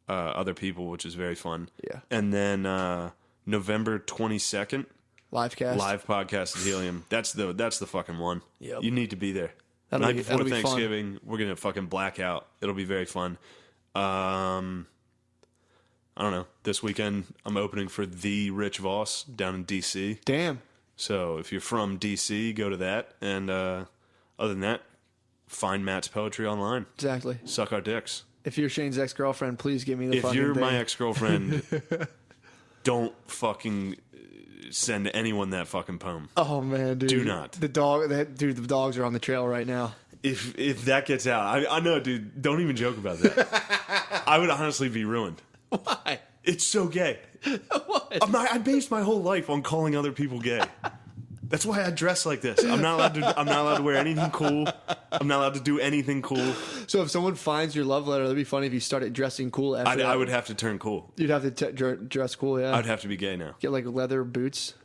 other people, which is very fun. Yeah. And then November 22nd, live podcast at Helium. That's the fucking one. Yep. You need to be there. Night before Thanksgiving, we're gonna fucking black out. It'll be very fun. I don't know. This weekend, I'm opening for the Rich Voss down in DC. Damn. So if you're from DC, go to that. And other than that, find Matt's poetry online. Exactly. Suck our dicks. If you're Shane's ex-girlfriend, please give me the fucking If you're thing. my ex-girlfriend, don't fucking send anyone that fucking poem. Oh, man, dude. Do not. The dogs are on the trail right now. If that gets out, I know, dude, don't even joke about that. I would honestly be ruined. Why? It's so gay. What? I based my whole life on calling other people gay. That's why I dress like this. I'm not allowed to wear anything cool. I'm not allowed to do anything cool. So if someone finds your love letter, that'd be funny if you started dressing cool after that. I would have to turn cool. You'd have to dress cool, yeah. I'd have to be gay now. Get like leather boots.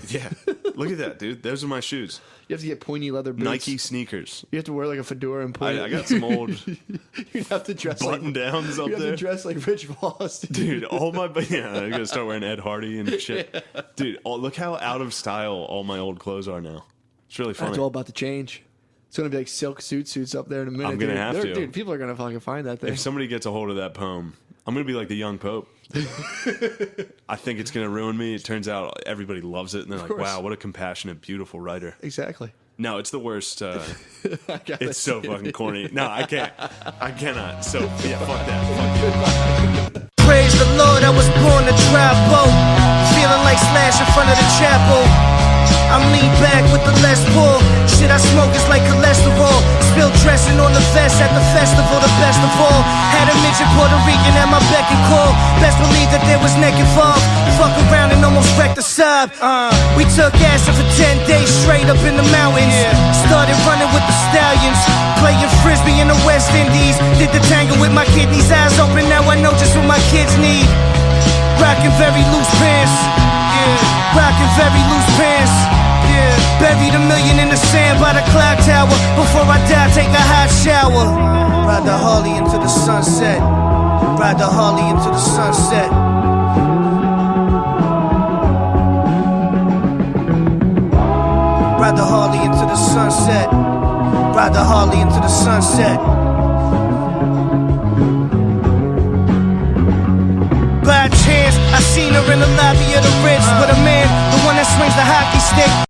Yeah. Look at that, dude. Those are my shoes. You have to get pointy leather boots. Nike sneakers. You have to wear like a fedora and pointy. I got some old You'd have to dress button downs up you have there. to dress like Rich Voss. Dude, I'm gonna start wearing Ed Hardy and shit. Yeah. Dude, look how out of style all my old clothes are now. It's really funny. It's all about to change. It's gonna be like silk suits up there in a minute. I'm gonna have to. Dude, people are gonna fucking find that thing. If somebody gets a hold of that poem, I'm gonna be like the young Pope. I think it's gonna ruin me. It turns out everybody loves it, and they're like, "Wow, what a compassionate, beautiful writer." Exactly. No, it's the worst. It's so fucking corny. No, I can't. I cannot. So yeah, fuck that. Fuck you. Praise the Lord, I was born to travel. Feeling like Slash in front of the chapel. I'm lean back with the Les Paul. Shit I smoke is like cholesterol. Spilled dressing on the vest at the festival, the best of all. Had a midget Puerto Rican at my beck and call. Best believe that there was neck involved. Fuck around and almost wrecked the sub. We took acid for 10 days straight up in the mountains. Started running with the stallions. Playing frisbee in the West Indies. Did the tango with my kidneys, eyes open. Now I know just what my kids need. Rockin' very loose pants. Yeah, rockin' very loose pants. Yeah, buried $1 million in the sand by the clock tower. Before I die, take a hot shower. Ride the Harley into the sunset. Ride the Harley into the sunset. Ride the Harley into the sunset. Ride the Harley into the sunset. By chance, I seen her in the lobby of the Ritz with a man, the one that swings the hockey stick.